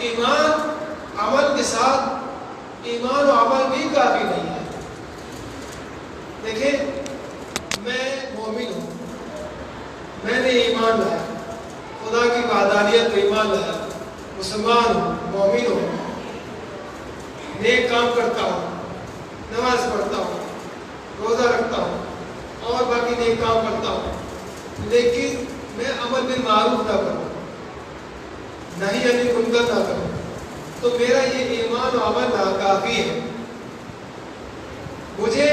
ایمان عمل کے ساتھ ایمان و عمل بھی کافی نہیں ہے. دیکھیں میں مومن ہوں, میں نے ایمان لایا, خدا کی وحدانیت پہ ایمان لایا, مسلمان ہوں, مومن ہوں, نیک کام کرتا ہوں, نماز پڑھتا ہوں, روزہ رکھتا ہوں اور باقی نیک کام کرتا ہوں, لیکن میں عمل بالمعروف نہ کروں, نہی عن المنکر نہ کروں, تو میرا یہ ایمان و عمل ناکافی ہے. مجھے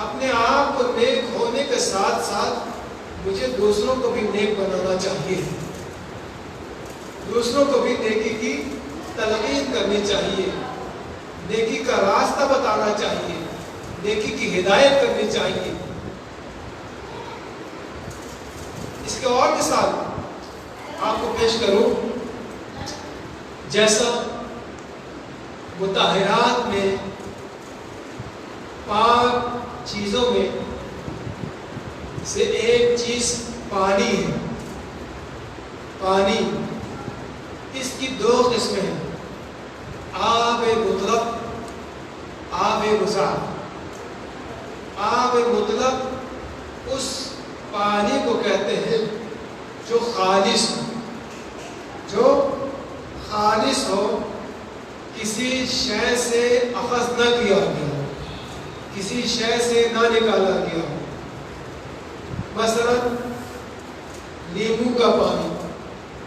اپنے آپ کو نیک ہونے کے ساتھ ساتھ مجھے دوسروں کو بھی نیک بنانا چاہیے, دوسروں کو بھی نیکی کی تلقین کرنی چاہیے, نیکی کا راستہ بتانا چاہیے, نیکی کی ہدایت کرنی چاہیے. اس کے اور مثال آپ کو پیش کروں, جیسا مطہرات میں پاک چیزوں میں سے ایک چیز پانی ہے. پانی اس کی دو قسمیں ہیں, آب مطلق, آب مضاف. آب مطلق اس پانی کو کہتے ہیں جو خالص ہو, جو خالص ہو, کسی شے سے اخذ نہ کیا گیا, کسی شے سے نہ نکالا گیا. مثلا لیمو کا پانی,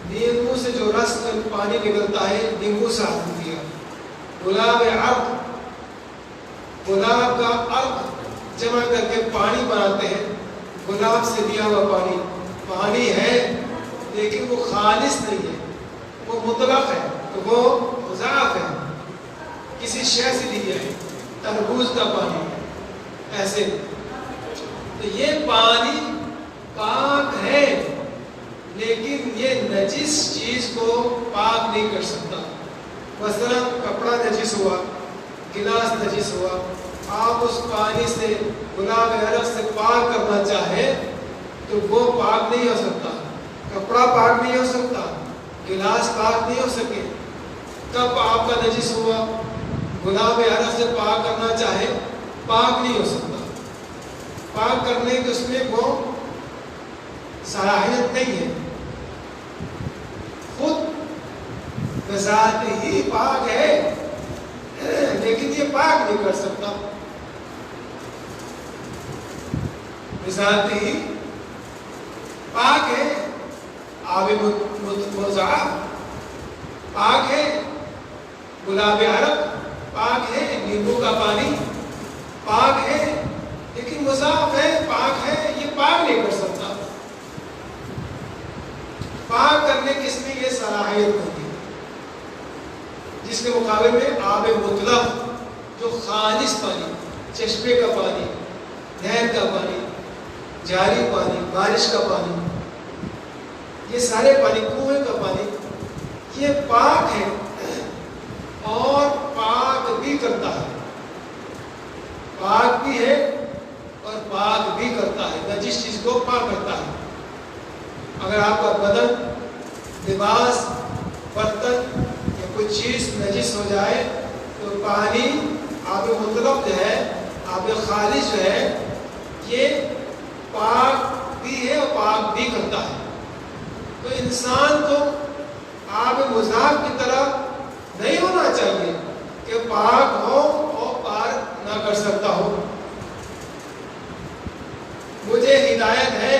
لیمو سے جو رس پانی نکلتا ہے لیمو سے حاصل کیا. گلاب عرق, گلاب کا عرق جمع کر کے پانی بناتے ہیں, گلاب سے دیا ہوا پانی, پانی ہے لیکن وہ خالص نہیں ہے, وہ مطلق ہے, تو وہ مضاف ہے, کسی شے سے لیا ہے. تربوز کا پانی ایسے. تو یہ پانی پاک ہے لیکن یہ نجس چیز کو پاک نہیں کر سکتا. مثلا کپڑا نجس ہوا, گلاس نجس ہوا, آپ اس پانی سے گلاب عرق سے پاک کرنا چاہیں تو وہ پاک نہیں ہو سکتا. کپڑا پاک نہیں ہو سکتا, گلاس پاک نہیں ہو سکے. کب آپ کا نجس ہوا, گلاب عرق سے پاک کرنا چاہے پاک نہیں ہو سکتا. پاک کرنے کی اس میں وہ صلاحیت نہیں ہے. خود بذات ہی پاک ہے لیکن یہ پاک نہیں کر سکتا. بذات ہی پاک ہے, آب مضاف پاک ہے, گلاب عرق پاک ہے, نیمبو کا پانی پاک ہے, لیکن مضاف ہے, پاک ہے, یہ پاک نہیں کر سکتا. پاک کرنے کی اس میں یہ صلاحیت ہوتی ہے. جس کے مقابلے میں آب مطلق جو خالص پانی, چشمے کا پانی, نہر کا پانی, جاری پانی, بارش کا پانی, یہ سارے پانی, کنویں کا پانی, یہ پاک ہے اور پاک بھی کرتا ہے. پاک بھی ہے اور پاک بھی کرتا ہے, نجس چیز کو پاک کرتا ہے. اگر آپ کا بدن, لباس, برتن یا کوئی چیز نجس ہو جائے تو پانی آب مطلق جو ہے, آب خالص جو ہے, یہ پاک بھی ہے اور پاک بھی کرتا ہے. تو انسان کو آب مضاف کی طرح نہیں ہونا چاہیے کہ پاک ہو اور پاک نہ کر سکتا ہو. مجھے ہدایت ہے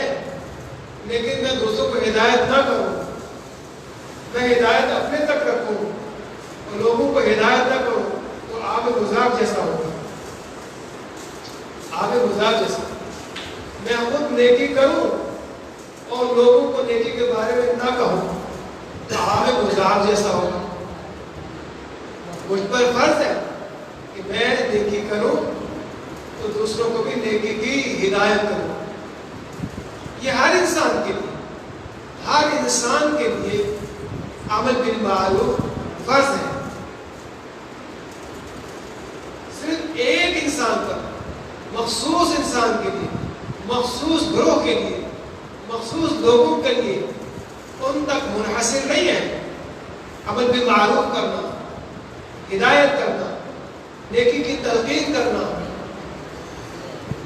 لیکن میں دوسروں کو ہدایت نہ کروں, میں ہدایت اپنے تک رکھوں اور لوگوں کو ہدایت نہ کروں, تو آب مضاف جیسا ہوگا. آب مضاف جیسا. میں خود نیکی کروں اور لوگوں کو نیکی کے بارے میں نہ کہوں تو آب مضاف جیسا ہوگا. مجھ پر فرض ہے کہ میں نیکی کروں تو دوسروں کو بھی نیکی کی ہدایت کروں. یہ ہر انسان کے لیے, ہر انسان کے لیے عمل بالمعروف فرض ہے. صرف ایک انسان پر, مخصوص انسان کے لیے, مخصوص گروہ کے لیے, مخصوص لوگوں کے لیے ان تک منحصر نہیں ہے. عمل بالمعروف کرنا، ہدایت کرنا، نیکی کی تلقین کرنا،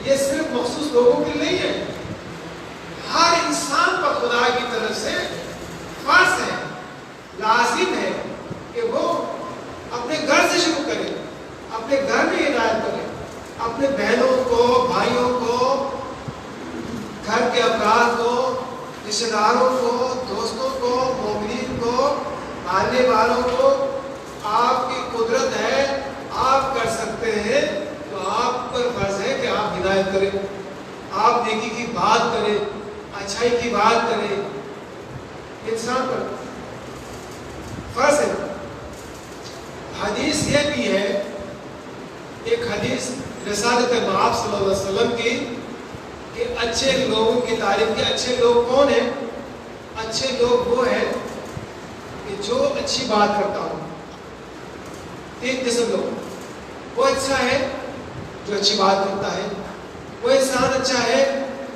یہ صرف مخصوص لوگوں کے لیے نہیں ہے، ہر انسان پر خدا کی طرف سے فرض ہے، لازم ہے کہ وہ اپنے گھر سے شروع کرے، اپنے گھر میں ہدایت کرے، اپنے بہنوں کو، بھائیوں کو، گھر کے افراد کو، رشتہ داروں کو، دوستوں کو، مومنین کو، ماننے والوں کو، آپ کی قدرت ہے، آپ کر سکتے ہیں تو آپ پر فرض ہے کہ آپ ہدایت کریں، آپ نیکی کی بات کریں، اچھائی کی بات کریں، انسان پر فرض ہے۔ حدیث یہ بھی ہے، ایک حدیث رسالت مآب صلی اللہ علیہ وسلم کی، کہ اچھے لوگوں کی تعریف کی، اچھے لوگ کون ہیں؟ اچھے لوگ وہ ہیں کہ جو اچھی بات کرتا ہو۔ تین قسم لوگ، وہ اچھا ہے جو اچھی بات کرتا ہے، وہ انسان اچھا ہے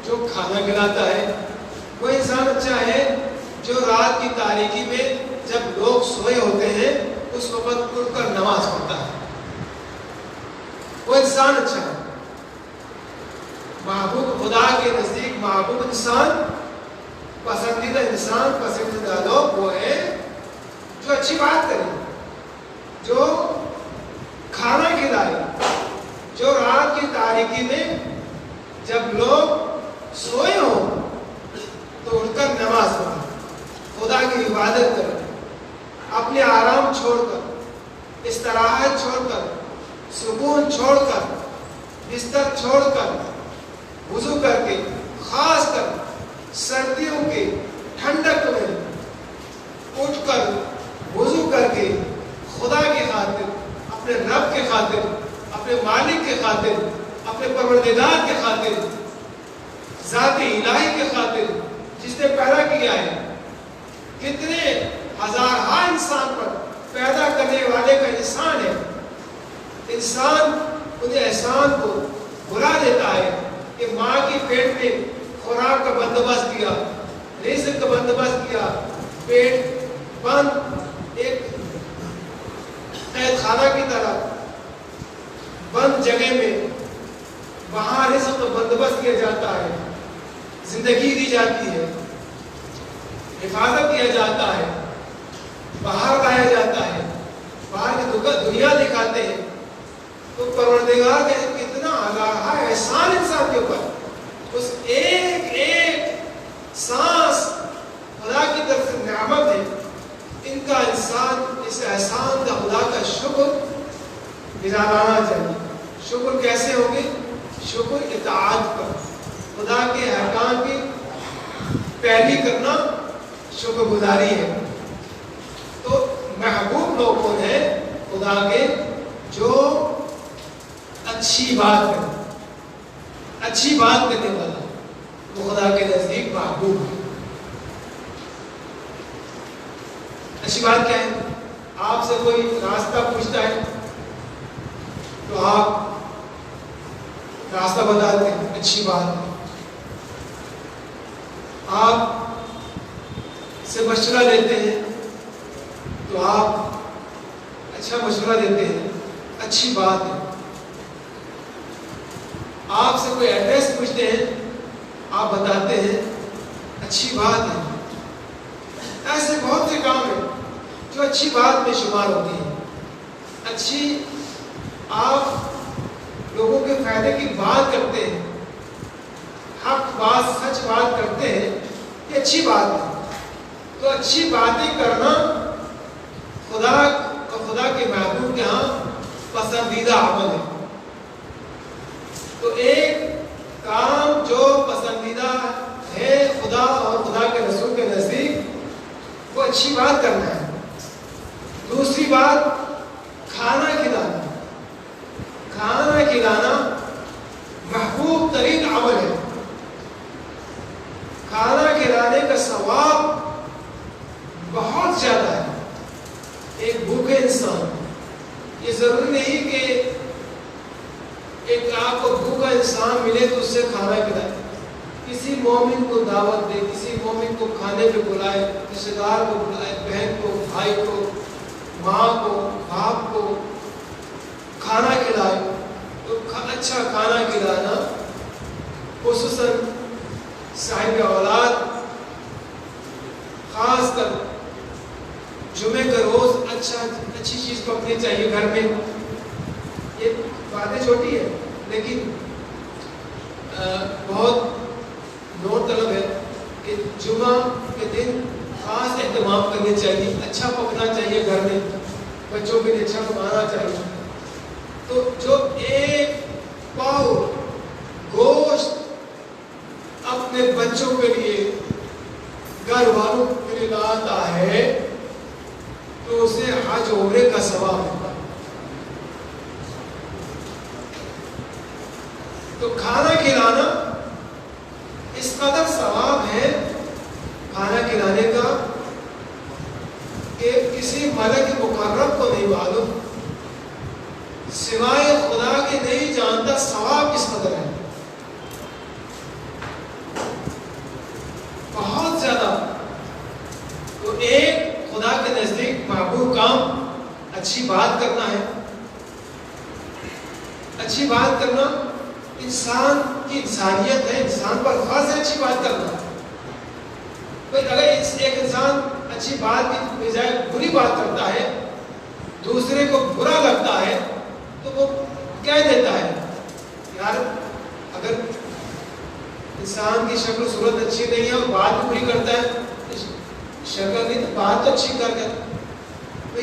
جو کھانا کھلاتا ہے، وہ انسان اچھا ہے جو رات کی تاریکی میں جب لوگ سوئے ہوتے ہیں اس وقت اٹھ کر نماز پڑھتا ہے، وہ انسان اچھا ہے۔ محبوب خدا کے نزدیک محبوب انسان، پسندیدہ انسان، پسندیدہ لوگ وہ ہے جو اچھی بات کرے، جو کھانا کھلائے، جو رات کی تاریکی میں جب لوگ سوئے ہوں تو اٹھ کر نماز پڑھے، خدا کی عبادت کرے، اپنے آرام چھوڑ کر، استراحت چھوڑ کر، سکون چھوڑ کر، بستر چھوڑ کر، وضو کر کے، خاص کر سردیوں کے ٹھنڈک میں اٹھ کر وضو کر کے خدا کی خاطر، اپنے رب کے خاطر، اپنے مالک کے خاطر، اپنے پروردگار کے خاطر، ذات الہی کے خاطر جس نے پیدا کیا ہے، کتنے ہزارہا انسان پر پیدا کرنے والے کا احسان ہے، انسان ان احسان کو بھلا دیتا ہے کہ ماں کی پیٹ میں خوراک کا بندوبست کیا، رزق کا بندوبست کیا، پیٹ بند ایک قید خانہ کی طرح بند جگہ میں وہاں رزق کا بندوبست کیا جاتا ہے، زندگی دی جاتی ہے، حفاظت کیا جاتا ہے، باہر لایا جاتا ہے، باہر کی دنیا دکھاتے ہیں، تو پروردگار کا کتنا ہزارہا احسان انسان کے اوپر، اس ایک ایک سانس خدا کی طرف سے نعمت ہے، ان کا انسان اس احسان کا خدا کا شکر گزارانا چاہیے۔ شکر کیسے ہوگی؟ شکر اطاعت پر، خدا کے احکام کی پیروی کرنا شکر گزاری ہے۔ تو محبوب لوگ کون ہیں خدا کے؟ جو اچھی بات کرے، اچھی بات کرنے والا وہ خدا کے نزدیک محبوب ہے۔ اچھی بات کیا ہے؟ آپ سے کوئی راستہ پوچھتا ہے تو آپ راستہ بتاتے ہیں، اچھی بات ہے۔ آپ سے مشورہ لیتے ہیں تو آپ اچھا مشورہ دیتے ہیں، اچھی بات ہے۔ آپ سے کوئی ایڈریس پوچھتے ہیں، آپ بتاتے ہیں، اچھی بات ہے۔ ایسے بہت سے کام ہیں جو اچھی بات میں شمار ہوتی ہیں۔ اچھی آپ لوگوں کے فائدے کی بات کرتے ہیں، حق بات، سچ بات کرتے ہیں، یہ اچھی بات ہے۔ تو اچھی باتیں کرنا خدا اور خدا کے محبوب کے ہاں پسندیدہ عمل ہے۔ تو ایک کام جو پسندیدہ ہے خدا اور خدا کے رسول کے نزدیک، وہ اچھی بات کرنا ہے۔ دوسری بات، کھانا کھلانا۔ کھانا کھلانا محبوب ترین عمل ہے۔ کھانا کھلانے کا ثواب بہت زیادہ ہے۔ ایک بھوکے انسان، یہ ضروری نہیں کہ ایک آپ کو بھوکا انسان ملے تو اس سے کھانا کھلائے، کسی مومن کو دعوت دے، کسی مومن کو کھانے پہ بلائے، رشتے دار کو بلائے، بہن کو، بھائی کو، ماں کو، باپ کو کھانا کھلائے، تو اچھا کھانا کھلانا خصوصاً صاحب اولاد، خاص کر جمعے کا روز اچھی چیز پکنی چاہیے گھر میں. یہ باتیں چھوٹی ہے لیکن بہت نوٹ طلب ہے کہ جمعہ کے دن خاص اہتمام کرنے چاہیے، اچھا پکنا چاہیے گھر میں، بچوں کے لیے اچھا پکانا چاہیے. تو جو ایک پاؤ گوشت اپنے بچوں کے لیے، گھر والوں کے لیے لاتا ہے تو اسے حج عمرے کا ثواب ملتا ہے. تو کھانا کھلانا اس قدر ثواب ہے کھانا کھلانے کا کہ کسی ملک مقرب کو نہیں معلوم، سوائے خدا کے نہیں جانتا ثواب کس قدر ہے. بہت زیادہ. تو ایک خدا کے نزدیک محبوب کام اچھی بات کرنا ہے. اچھی بات کرنا انسان کی انسانیت ہے، انسان پر فرض ہے اچھی بات کرنا. اگر ایک انسان اچھی بات کی بجائے بری بات کرتا ہے، دوسرے کو برا لگتا ہے، تو وہ کہہ دیتا ہے یار اگر انسان کی شکل و صورت اچھی نہیں ہے اور بات بھی بری کرتا ہے، شکل نہیں تو بات تو اچھی کر گیا.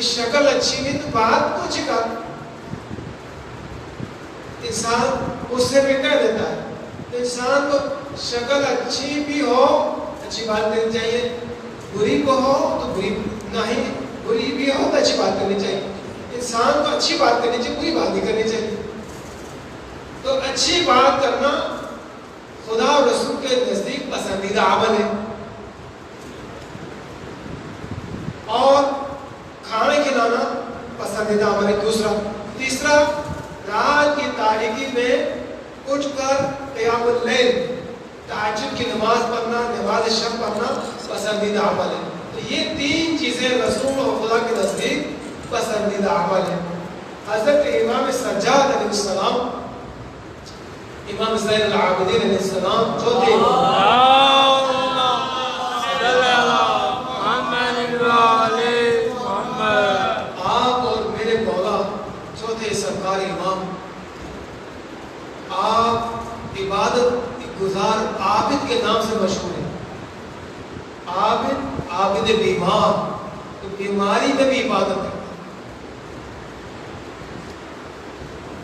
شکل اچھی نہیں تو بات تو اچھی کر. انسان غصے میں کہہ دیتا ہے. تو انسان کو شکل اچھی بھی ہو اچھی بات کرنی چاہیے، بری کو ہو تو بری نہیں، بری بھی ہو تو اچھی بات کرنی چاہیے. انسان کو اچھی بات کرنی چاہیے، بری بات نہیں کرنی چاہیے. تو اچھی بات کرنا خدا اور رسول کے نزدیک پسندیدہ عمل ہے. اور کھانا کھلانا پسندیدہ عمل ہے دوسرا. تیسرا، رات کی تاریکی میں اٹھ کر قیام اللیل، تہجد کی نماز پڑھنا، نماز شب پڑھنا پسندیدہ عمل ہے. تو یہ تین چیزیں رسول اور خدا کے نزدیک پسندیدہ عمل ہے. حضرت امام سجاد علیہ السلام، امام زین العابدین علیہ السلام چوتھے آپ اور میرے مولا چوتھے سرکاری امام، آپ عبادت گزار عابد کے نام سے مشہور ہیں. عابد بیمار، تو بیماری میں بھی عبادت ہے.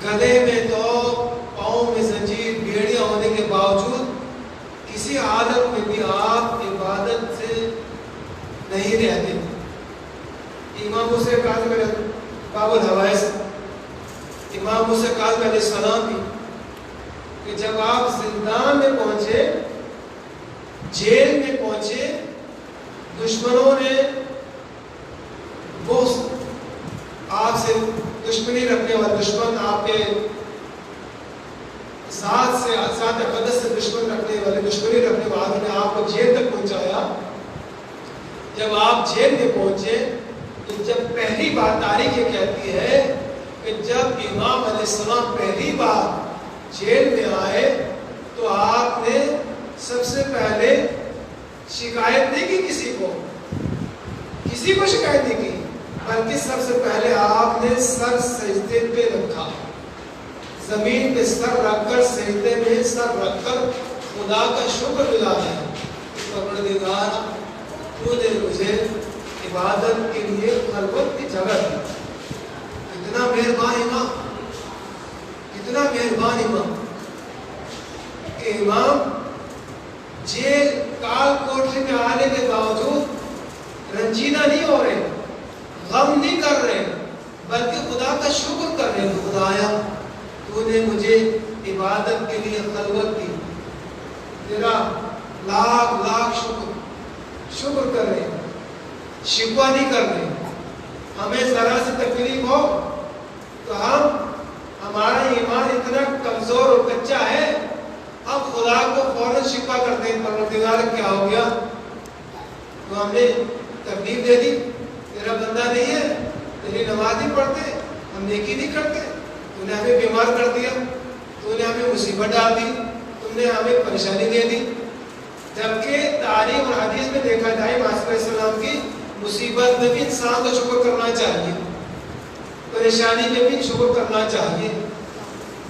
گلے میں تو پاؤں میں زنجیر، بیڑیاں ہونے کے باوجود کسی حالت میں بھی آپ عبادت سے نہیں رہتے. امام موسیٰ کاظم باب الحوائز، امام موسیٰ کاظم علیہ السلام بھی کہ جب آپ زندان میں پہنچے، جیل میں پہنچے، دشمنوں نے وہ آپ سے دشمنی رکھنے والے دشمن، آپ کے ذات اقدس سے دشمنی رکھنے والوں نے آپ کو جیل تک پہنچایا. جب آپ جیل میں پہنچے تو جب پہلی بار تاریخ یہ کہتی ہے کہ جب امام علیہ السلام پہلی بار جیل میں آئے تو آپ نے سب سے پہلے شکایت نہیں کی، کسی کو شکایت نہیں کی، بلکہ سب سے پہلے آپ نے سر سجدے پہ رکھا، زمین پہ سر رکھ کر، سجدے میں سر رکھ کر خدا کا شکر گزار ہے. پروردگار تو نے مجھے عبادت کے لیے خلوت کی جگہ دی. کتنا مہربان امام، کتنا مہربان امام کہ امام جیل کال کوٹری میں آنے کے باوجود رنجیدہ نہیں ہو رہے، غم نہیں کر رہے، بلکہ خدا کا شکر کر رہے. خدایا تو نے مجھے عبادت کے لیے خلوت دی، تیرا لاکھ شکر کر رہے، شکوہ نہیں کر رہے. ہمیں ذرا سے تکلیف ہو تو ہمارا ایمان اتنا کمزور اور کچا ہے ہم خدا کو فوراً شکوہ کرتے ہیں پروردگار کیا ہو گیا، تو ہم نے تکلیف دے دی، تیرا بندہ نہیں ہے، تیری نماز نہیں پڑھتے، ہم نیکی نہیں کرتے، تو نے ہمیں بیمار کر دیا، تو نے ہمیں مصیبت ڈال دی، تم نے ہمیں پریشانی دے دی۔ جبکہ تاریخ اور حدیث میں دیکھا جائے معصوم علیہ السلام کی مصیبت میں بھی انسان کو شکر کرنا چاہیے، پریشانی میں بھی شکر کرنا چاہیے،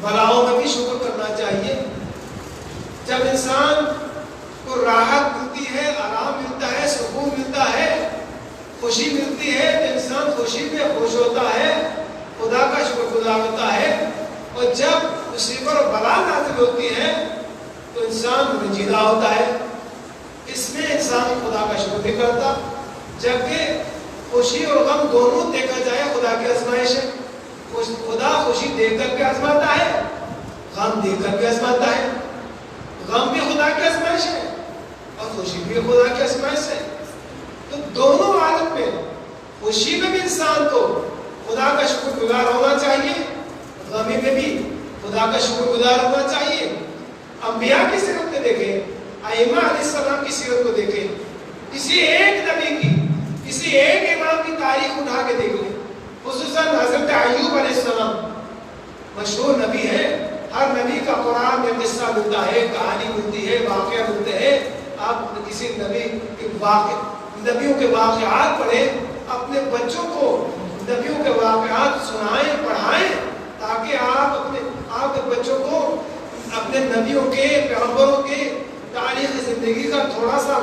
بلاؤں میں بھی شکر کرنا چاہیے۔ جب انسان کو راحت ملتی ہے، آرام ملتا ہے، سکون ملتا ہے، خوشی ملتی ہے، تو انسان خوشی میں خوش ہوتا ہے، خدا کا شکر گزار ہوتا ہے۔ اور جب مصیبت اور بلا نازل ہوتی ہے تو انسان رنجیدہ ہوتا ہے، اس میں انسان خدا کا شکر نہیں کرتا۔ جبکہ خوشی اور غم دونوں دیکھا جائے خدا کی آزمائش ہے، خدا خوشی دے کر کے آزماتا ہے، غم دے کر کے آزماتا ہے۔ غم بھی خدا کی آزمائش ہے اور خوشی بھی خدا کی آزمائش ہے۔ تو دونوں عالم میں خوشی میں بھی انسان کو خدا کا شکر گزار ہونا چاہیے، غمی میں بھی خدا کا شکر گزار ہونا چاہیے۔ انبیاء کی سیرت میں دیکھیں، ائمہ علیہ السلام کی سیرت کو دیکھیں، کسی ایک نبی کی، کسی ایک امام کی تاریخ اٹھا کے دیکھ لیں، خصوصاً حضرت ایوب علیہ السلام مشہور نبی ہے، ہر نبی کا قرآن میں قصہ ملتا ہے، کہانی ملتی ہے، واقعہ ملتے ہیں۔ آپ کسی نبی کے نبیوں کے واقعات پڑھیں، اپنے بچوں کو نبیوں کے واقعات سنائیں، پڑھائیں، تاکہ آپ کے بچوں کو اپنے نبیوں کے، پیغمبروں کے تاریخ زندگی کا تھوڑا سا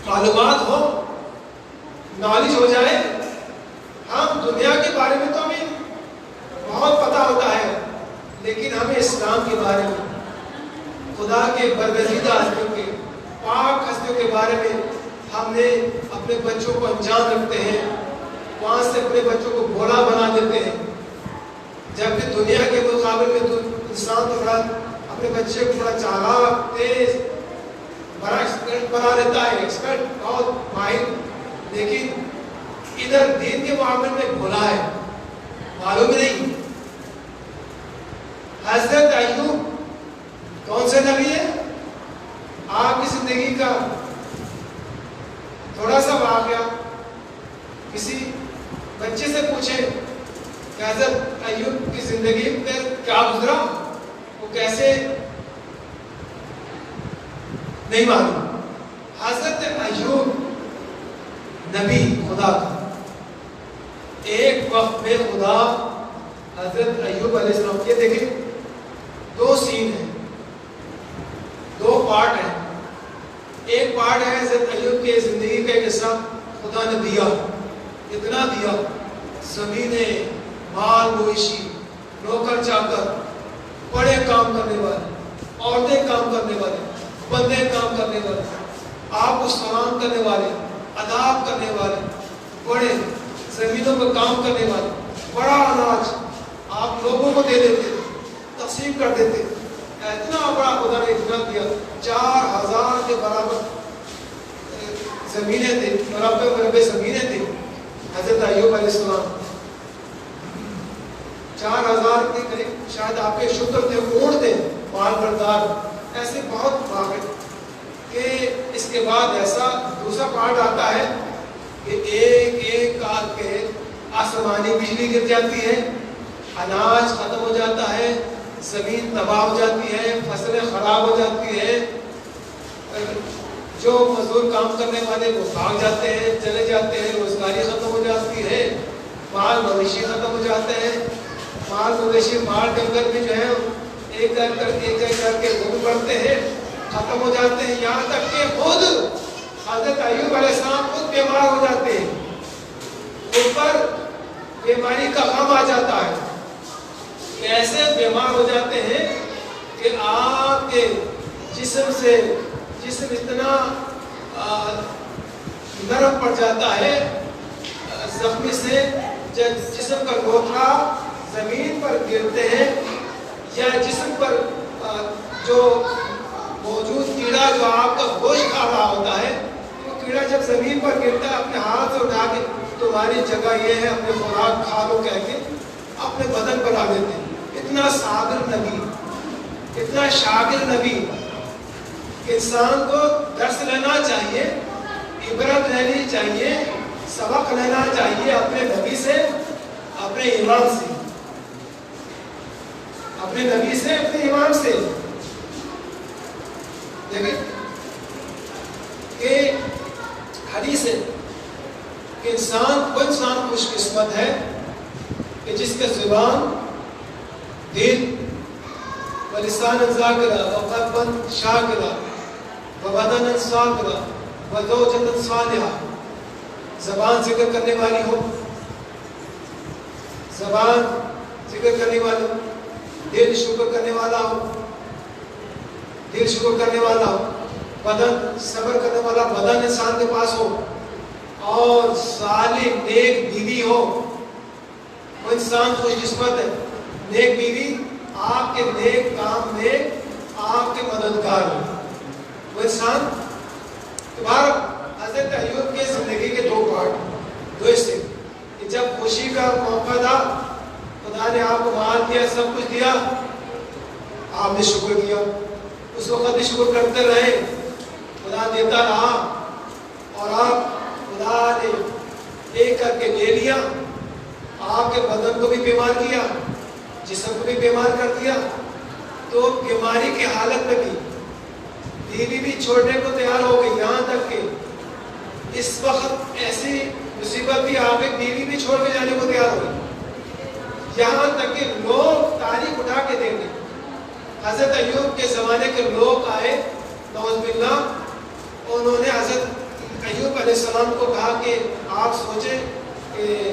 معلومات ہو، نالج ہو جائے۔ ہم دنیا کے بارے میں تو ہمیں بہت پتہ ہوتا ہے، لیکن ہمیں اسلام کے بارے میں، خدا کے برگزیدہ ہستیوں کے، پاک ہستیوں کے بارے میں ہم نے اپنے بچوں کو انجام رکھتے ہیں، وہاں سے اپنے بچوں کو بھولا بنا دیتے ہیں۔ جبکہ دنیا کے مقابلے میں تو انسان تھوڑا اپنے بچے کو تھوڑا چالاک، تیز، بڑا ایکسپرٹ بنا لیتا ہے، ایکسپرٹ بہت ماہر، لیکن ادھر دین کے معاملے میں بھولا ہے، معلوم نہیں۔ حضرت ایوب کون سے نبی ہے؟ آپ کی زندگی کا تھوڑا سا واقعہ کسی بچے سے پوچھیں کہ حضرت ایوب کی زندگی میں کیا گزرا، وہ کیسے، نہیں معلوم۔ حضرت ایوب نبی خدا کا، ایک وقت میں خدا حضرت ایوب علیہ السلام کے، دیکھیں دو سین ہیں، دو پارٹ ہیں۔ ایک پارٹ ہے حضرت ایوب کے زندگی کا ایک حصہ خدا نے دیا، اتنا دیا، زمینیں، مال مویشی، نوکر چاکر، بڑے کام کرنے والے، عورتیں کام کرنے والے، بندے کام کرنے والے، آپ کو سلام کرنے والے، اداب کرنے والے، بڑے زمینوں پر کام کرنے والے، بڑا اناج آپ لوگوں کو دے دیتے، تقسیم کر دیتے۔ اتنا بڑا خدا نے اتنا دیا، 4000 کے برابر زمینیں تھے، مربع زمینیں تھے حضرت ایوب علیہ السلام، 4000 کے قریب شاید آپ کے شکر تھے، اونٹ تھے، مال بردار، ایسے بہت واقع کہ اس کے بعد ایسا دوسرا پارٹ آتا ہے کہ ایک ایک کال کے آسمانی بجلی گر جاتی ہے، اناج ختم ہو جاتا ہے، زمین تباہ ہو جاتی ہے، فصلیں خراب ہو جاتی ہے، جو مزدور کام کرنے والے وہ بھاگ جاتے ہیں، چلے جاتے ہیں، روزگاری ختم ہو جاتی ہے، مال مویشی ختم ہو جاتے ہیں، مال مویشی، مال ڈنگر بھی جو ہے ایک کر کے وہ بھی بڑھتے ہیں، ختم ہو جاتے ہیں، یہاں تک کہ خود حضرت ایوب علیہ السلام خود بیمار ہو جاتے ہیں، ان پر بیماری کا غم آ جاتا ہے، ایسے بیمار ہو جاتے ہیں کہ آپ کے جسم اتنا نرم پڑ جاتا ہے زخمی سے، جسم کا گوتھا زمین پر گرتے ہیں، یا جسم پر جو موجود کیڑا جو آپ کا گوشت کھا رہا ہوتا ہے، وہ کیڑا جب زمین پر گرتا ہے اپنے ہاتھ سے اٹھا کے تمہاری جگہ یہ ہے، اپنے خوراک کھا لو کہہ کے اپنے بدن پر لا دیتے ہیں۔ اتنا صابر نبی، اتنا شاگرد نبی. انسان کو درس لینا چاہیے, عبرت لینی چاہیے, سبق لینا چاہیے اپنے نبی سے, اپنے امام سے, اپنے نبی سے, اپنے امام سے. دیکھیں کہ حدیث ہے کہ وہ انسان خوش قسمت ہے کہ جس کا زبان, دل و لسان ذاکرہ و قلب شاکرہ و بدن صابرہ و زوجۃ صالحہ, زبان ذکر کرنے والی ہو, زبان ذکر کرنے والی ہو, دل شکر کرنے والا ہو, دل شکر کرنے والا ہو, بدن صبر کرنے والا بدن انسان کے پاس ہو, اور صالح نیک بیوی ہو. وہ انسان خوش قسمت ہے. نیک بیوی آپ کے نیک کام میں آپ کے مددگار ہو. وہ انسان تمہارا حضرت ایوب کے زندگی کے دو پارٹ, دو حصے, کہ جب خوشی کا موقع تھا خدا نے آپ کو مال دیا, سب کچھ دیا, آپ نے شکر کیا, اس وقت بھی شکر کرتے رہے, خدا دیتا رہا, اور آپ خدا نے ایک کر کے لے لیا, آپ کے بدن کو بھی بیمار کیا, جسم کو بھی بیمار کر دیا. تو بیماری کی حالت میں بھی بیوی بھی چھوڑنے کو تیار ہو گئی, یہاں تک کہ اس وقت ایسی مصیبت بھی آ گئی, بیوی بھی چھوڑ کے جانے کو تیار ہو گئی, یہاں تک کہ لوگ تاریخ اٹھا کے دیں گے. حضرت ایوب کے زمانے کے لوگ آئے نعوذ باللہ, انہوں نے حضرت ایوب علیہ السلام کو کہا کہ آپ سوچیں کہ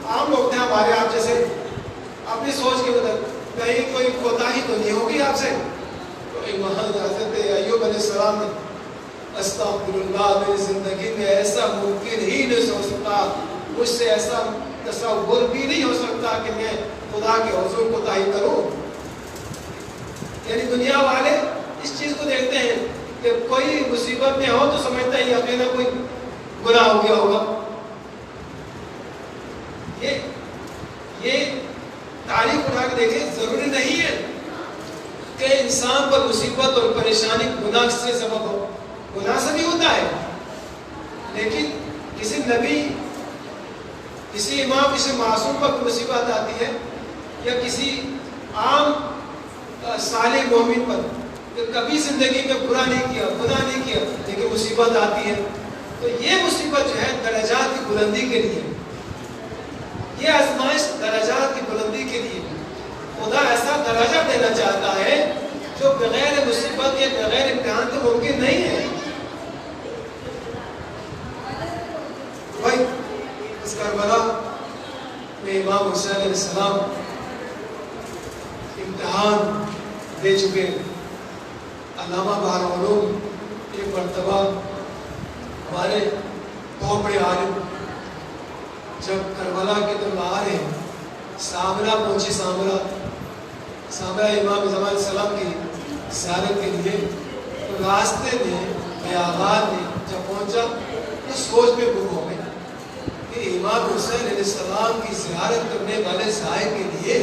عام لوگ تھے ہمارے آپ جیسے, اپنی سوچ کے مطابق کہیں کوئی کوتاہی تو نہیں ہوگی آپ سے. تو حضرت ایوب علیہ السلام نے استغفر اللہ, میری زندگی میں ایسا ممکن ہی نہیں ہو سکتا, مجھ سے ایسا تصور بھی نہیں ہو سکتا کہ میں خدا کے حضور کوتاہی کروں. یعنی دنیا والے اس چیز کو دیکھتے ہیں کہ کوئی مصیبت میں ہو تو سمجھتا ہے اپنے نہ کوئی گناہ ہو گیا ہوگا. یہ تاریخ اٹھا کے دیکھیں, ضروری نہیں ہے کہ انسان پر مصیبت اور پریشانی گناہ سے سبب ہو, گناہ سے بھی ہوتا ہے, لیکن کسی نبی, کسی امام, کسی معصوم پر مصیبت آتی ہے, یا کسی عام صالح مومن پر کہ کبھی زندگی میں برا نہیں کیا, گناہ نہیں کیا, لیکن مصیبت آتی ہے, تو یہ مصیبت جو ہے درجات کی بلندی کے لیے, یہ آزمائش درجات کی بلندی کے لیے. خدا ایسا درجہ دینا چاہتا ہے جو بغیر مصیبت یا بغیر امتحان کے ممکن نہیں ہے. بھائی اس کربلا میں امام حسین علیہ السلام امتحان دے چکے. علامہ بہار العلوم ایک مرتبہ ہمارے بہت بڑے عالم جب کربلا کی طرف آ رہے ہیں, سامرا پہنچی, سامرا امام زمان علیہ السلام کی زیارت کے لیے, تو راستے میں بیابان میں جب پہنچا تو سوچ میں گم ہو گئے کہ امام حسین علیہ السلام کی زیارت کرنے والے سائے کے لیے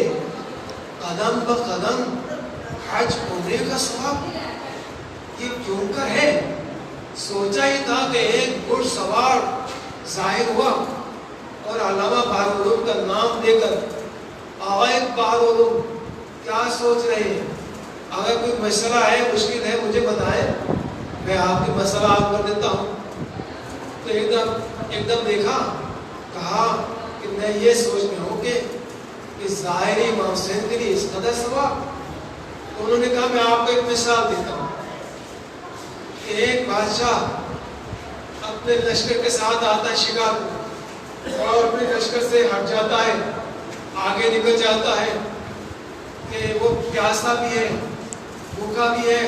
قدم بقدم حج ہونے کا ثواب یہ کیوں کا ہے. سوچا ہی تھا کہ ایک گھڑ سوار ظاہر ہوا اور علامہ بہار العلوم کا نام دے کر آغا بہار العلوم کیا سوچ رہے ہیں, اگر کوئی مسئلہ ہے, مشکل ہے, مجھے بتائیں, میں آپ کی مسئلہ حل کر دیتا ہوں. تو ایک دم دیکھا, کہا کہ میں یہ سوچ میں ہوں کہ ظاہری امام حسین کے لیے اس قدر ثواب. تو انہوں نے کہا میں آپ کو ایک مثال دیتا ہوں کہ ایک بادشاہ اپنے لشکر کے ساتھ آتا ہے شکار کو, اور اپنے لشکر سے ہٹ جاتا ہے, آگے نکل جاتا ہے کہ وہ پیاسا بھی ہے, بھوکا بھی ہے,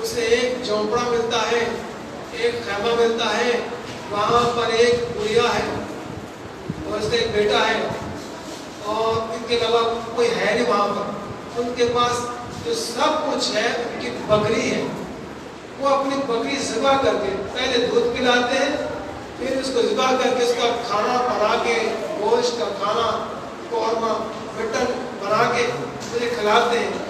اسے ایک جھونپڑا ملتا ہے, ایک خیمہ ملتا ہے, وہاں پر ایک بڑھیا ہے اور اس کا ایک بیٹا ہے, اور ان کے علاوہ کوئی ہے نہیں وہاں پر. ان کے پاس جو سب کچھ ہے ان کی بکری ہے, وہ اپنی بکری ذبح کر کے پہلے دودھ پلاتے ہیں, پھر اس کو ذبح کر کے اس کا کھانا بنا کے, گوشت کا کھانا, قورمہ, مٹن بنا کے مجھے کھلاتے ہیں.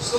100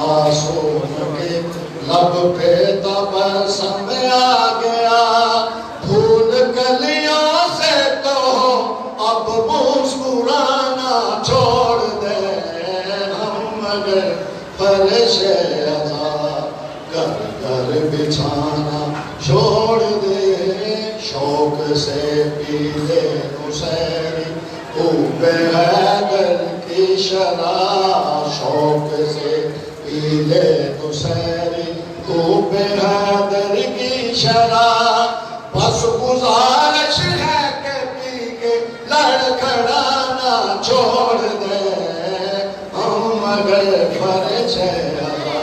معصوم کے لب پہ تبسم آ گیا پھول کلیوں سے تو اب مسکرانا چھوڑ دے ہم مگر فرش عزا گھر گھر بچھانا چھوڑ دے شوق سے پی لے نصیری خوب حیدر کی شرح شوق سے پی لے نصیری خوب حیدر کی شرح بس گزارش ہے کہ پی کے لڑکھڑانا چھوڑ دے ہم مگر فرش عزا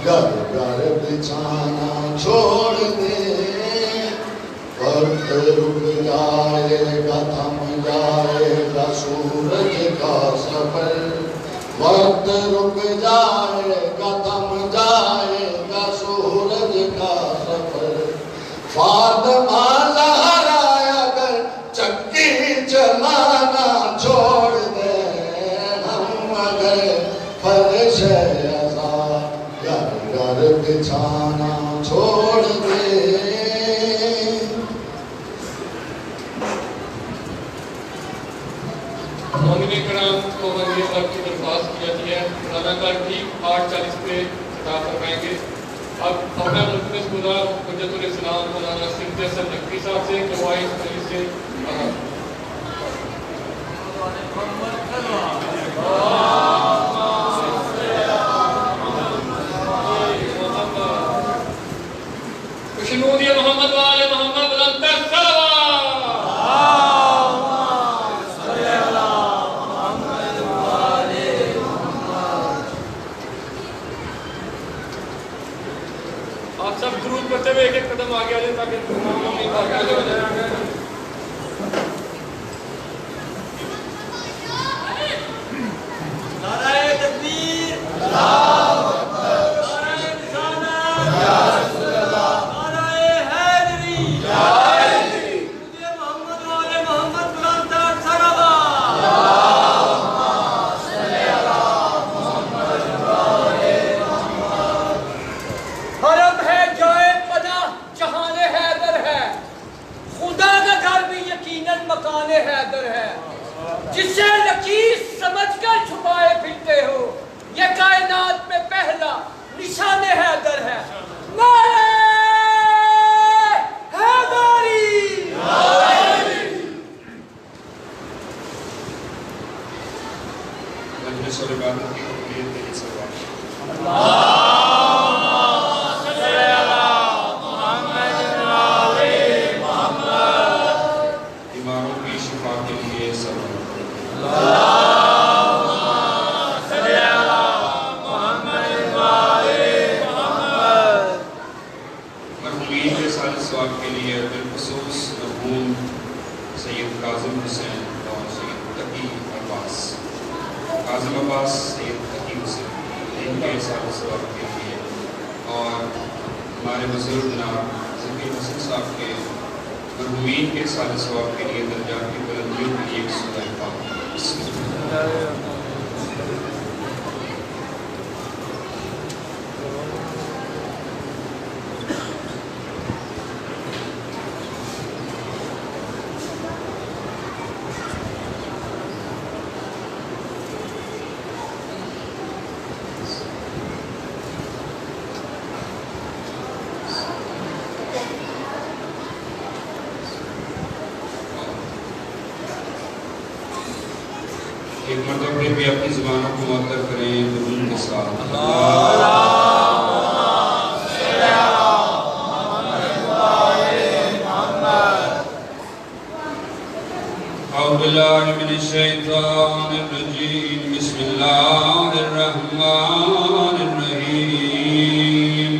گھر گھر بچھانا چھوڑ دے وقت رک جائے گا تھم جائے گا سورج کا سفر وقت رک جائے گا تھم جائے گا سورج کا سفر فاطمہ زہرا اگر چکی چلانا چھوڑ دے ہم مگر فرش عزا گھر گھر بچھانا چھوڑ دے مومن کرام کو یہ وقت کی درخواست کی جاتی ہے مولانا کا ٹھیک 8:40 پہ خطاب فرمائیں گے اب اپنا ملتمس گزار حجت الاسلام مولانا صفت حسن نقوی صاحب سے کہ وہ آئے مجلس سے خوشنودی محمد والے محمد بلند آپ سب درود پڑھتے ہوئے ایک ایک قدم آگے آ جائیں تاکہ آگے ہو جائے نعرہ تکبیر اللہ اکبر نعرہ رسالت یا رسول اللہ نعرہ حیدری یا حیدری محمد والے محمد بلند تر صلوات اللہم صلی علی محمد والے محمد حرم ہے جائے پناہ جہان حیدر ہے خدا کا گھر بھی یقیناً مکان حیدر ہے جسے لکیر سمجھ کر چھپائے پھرتے ہو یہ کائنات میں پہلا نشان حیدر ہے نعرہ حیدری مجلس اور عبادت کی قبولیت کے لیے سوال بیماروں کی شفا کے لیے سوال مرحومین کے سارے ثواب کے لیے بالخصوص مرحوم سید کاظم حسین اور سید تقی عباس کاظم عباس سید تقی حسین ان کے سارے ثواب کے لیے اور ہمارے بزرگ جناب ذکیر حسن صاحب کے مرحومین کے سارے ثواب کے لیے درجات کی بلندیوں کے لیے ایک سورہ پاک ایک مرتبہ پھر بھی اپنی زبانوں کو معطر کریں درود کے ساتھ اعوذ باللہ من الشیطان الرجیم بسم اللہ الرحمن الرحیم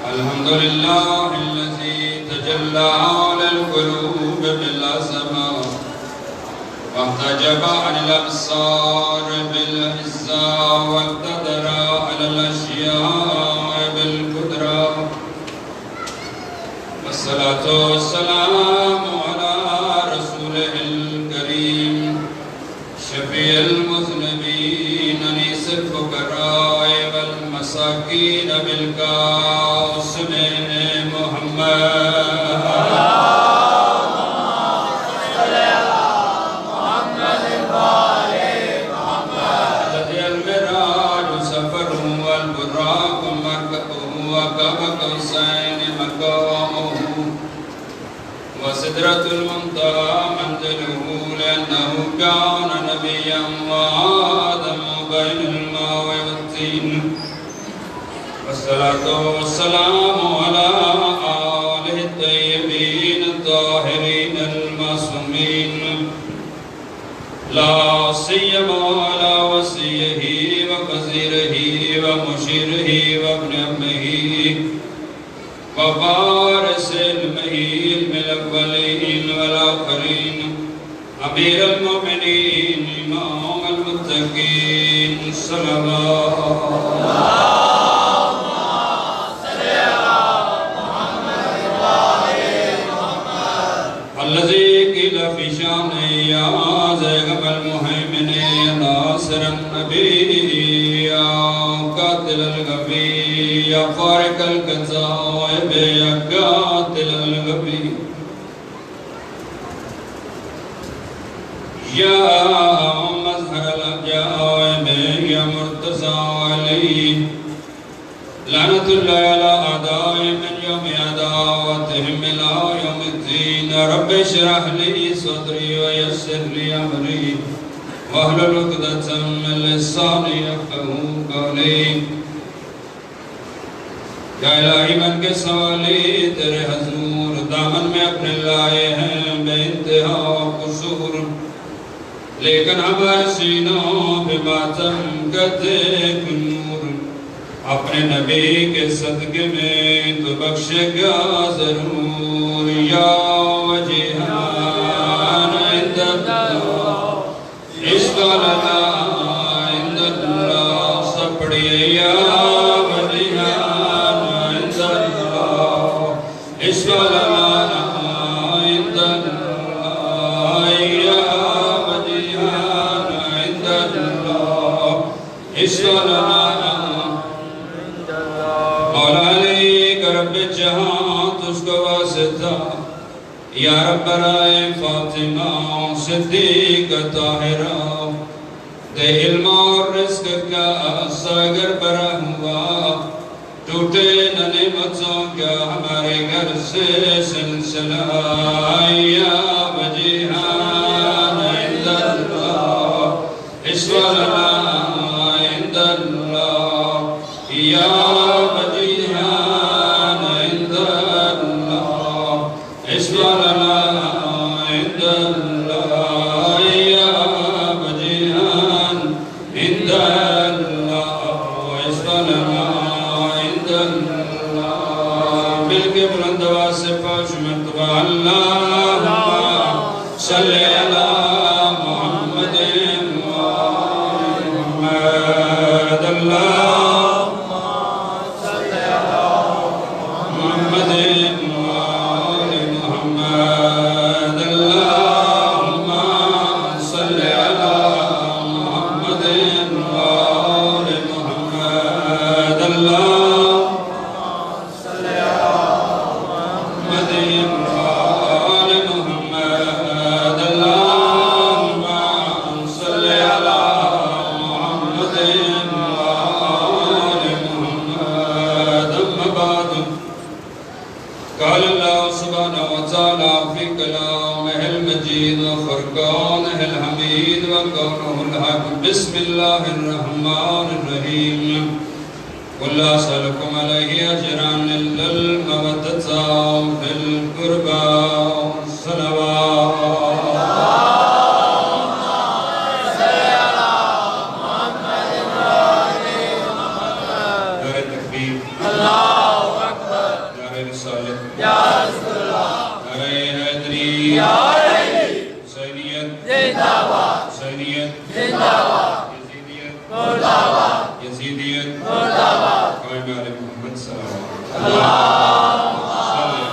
الحمدللہ الذی تجلی علی القلوب بالعظمہ واحتجب عن الأبصار بالعزة واقتدر على الأشياء بالقدرة والصلاة والسلام على رسوله الكريم شفيع المذنبين أنيس الفقراء بالقاسم محمد الذي المراج سفره والبراق مركبه وكما قوسين مقامه وسدرة المنتهى منزله لأنه كان نبيا وآدم بين الماء والطين والصلاة والسلام على آله الطيبين الطاهرين المعصومين لا سيما على وصيه ووزيره ومشيره وابن عمه وفارس المهيل من الأولين والآخرين أمير المؤمنين إمام المتقين صلوات الذي قيل في شانه يا زيغم المهيمن يا ناصر النبي يا قاتل الغبي يا فارق الكذائب يا قاتل الغبي يا مظهر الأجائب يا مرتضى علي لعنة الله على أعدائهم من يوم عداوتهم إلى يوم الدين رب اشرح لي صدري ويسر لي أمري واحلل عقدة من لساني يفقهوا قولي یا الہی من کے سوالی تیرے حضور دامن میں اپنے لائے ہیں بے انتہا قصور لیکن ہمارے سینوں پہ ماتم کرتے نور اپنے نبی کے صدقے میں تو بخشے گا ضرور یا وجیہان عند اللہ عشق لنا عند اللہ سب پڑھئے یا وجیہان عند اللہ عشق لنا عند اللہ یا وجیہان عند اللہ عشق لنا رب جہاں تجھ کو واسطہ یا رب برائے فاطمہ صدیق طاہرہ دے علم اور رزق کا ساگر بھرا ہوا ٹوٹے نہ نعمتوں کا ہمارے گھر سے سلسلہ یا وجیہان عند اللہ عشق لنا عند اللہ یا بسم الله الرحمن الرحيم قل لا أسألكم عليه أجرا إلا المودة في القربى والصلوات نعرہ تکبیر اللہ اکبر نعرہ رسالت یا رسول اللہ نعرہ حیدری یا حسینیت زندہ باد حسینیت زندہ باد یزیدیت مردہ باد یزیدیت مردہ باد قائم آل محمد صلی اللہ علیہ وسلم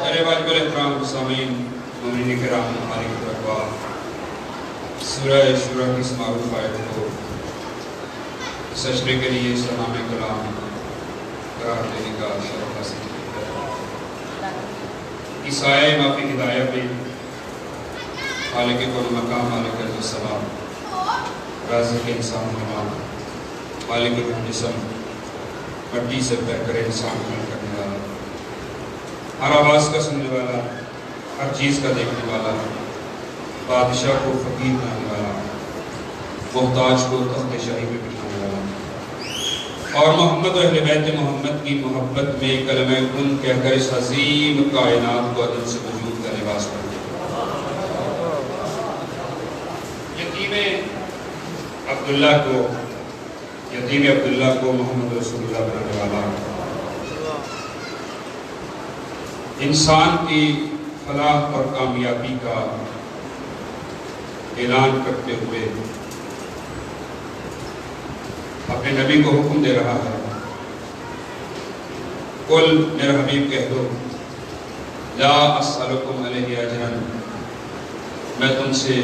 میرے واجب الاحترام سامعین مومنین کرام ہماری برکات سورہ شورى کی اس معروف آیت کو سجدے کے لیے سلام کلام قرار دینے کا شرف حاصل کیا۔ عیسائی معافی ہدایت میں خالق کل مقام مالک السلام رازق انسان امام مالک الجسم مٹی سے بہ کر انسان بن کرنے والا، ہر آواز کا سننے والا، ہر چیز کا دیکھنے والا، بادشاہ کو فقیر بنانے والا، محتاج کو تخت شاہی میں بٹھانے والا، اور محمد و اہل بیت محمد کی محبت میں کلمہ کن کہہ کر اس عظیم کائنات کو عدل سے وجود کا لباس پہنا۔ یتیم عبداللہ کو محمد رسول اللہ بنانے والا، انسان کی فلاح اور کامیابی کا اعلان کرتے ہوئے اپنے نبی کو حکم دے رہا ہے، قل میرا حبیب کہہ دو لا اسألکم علیہ اجرا، میں تم سے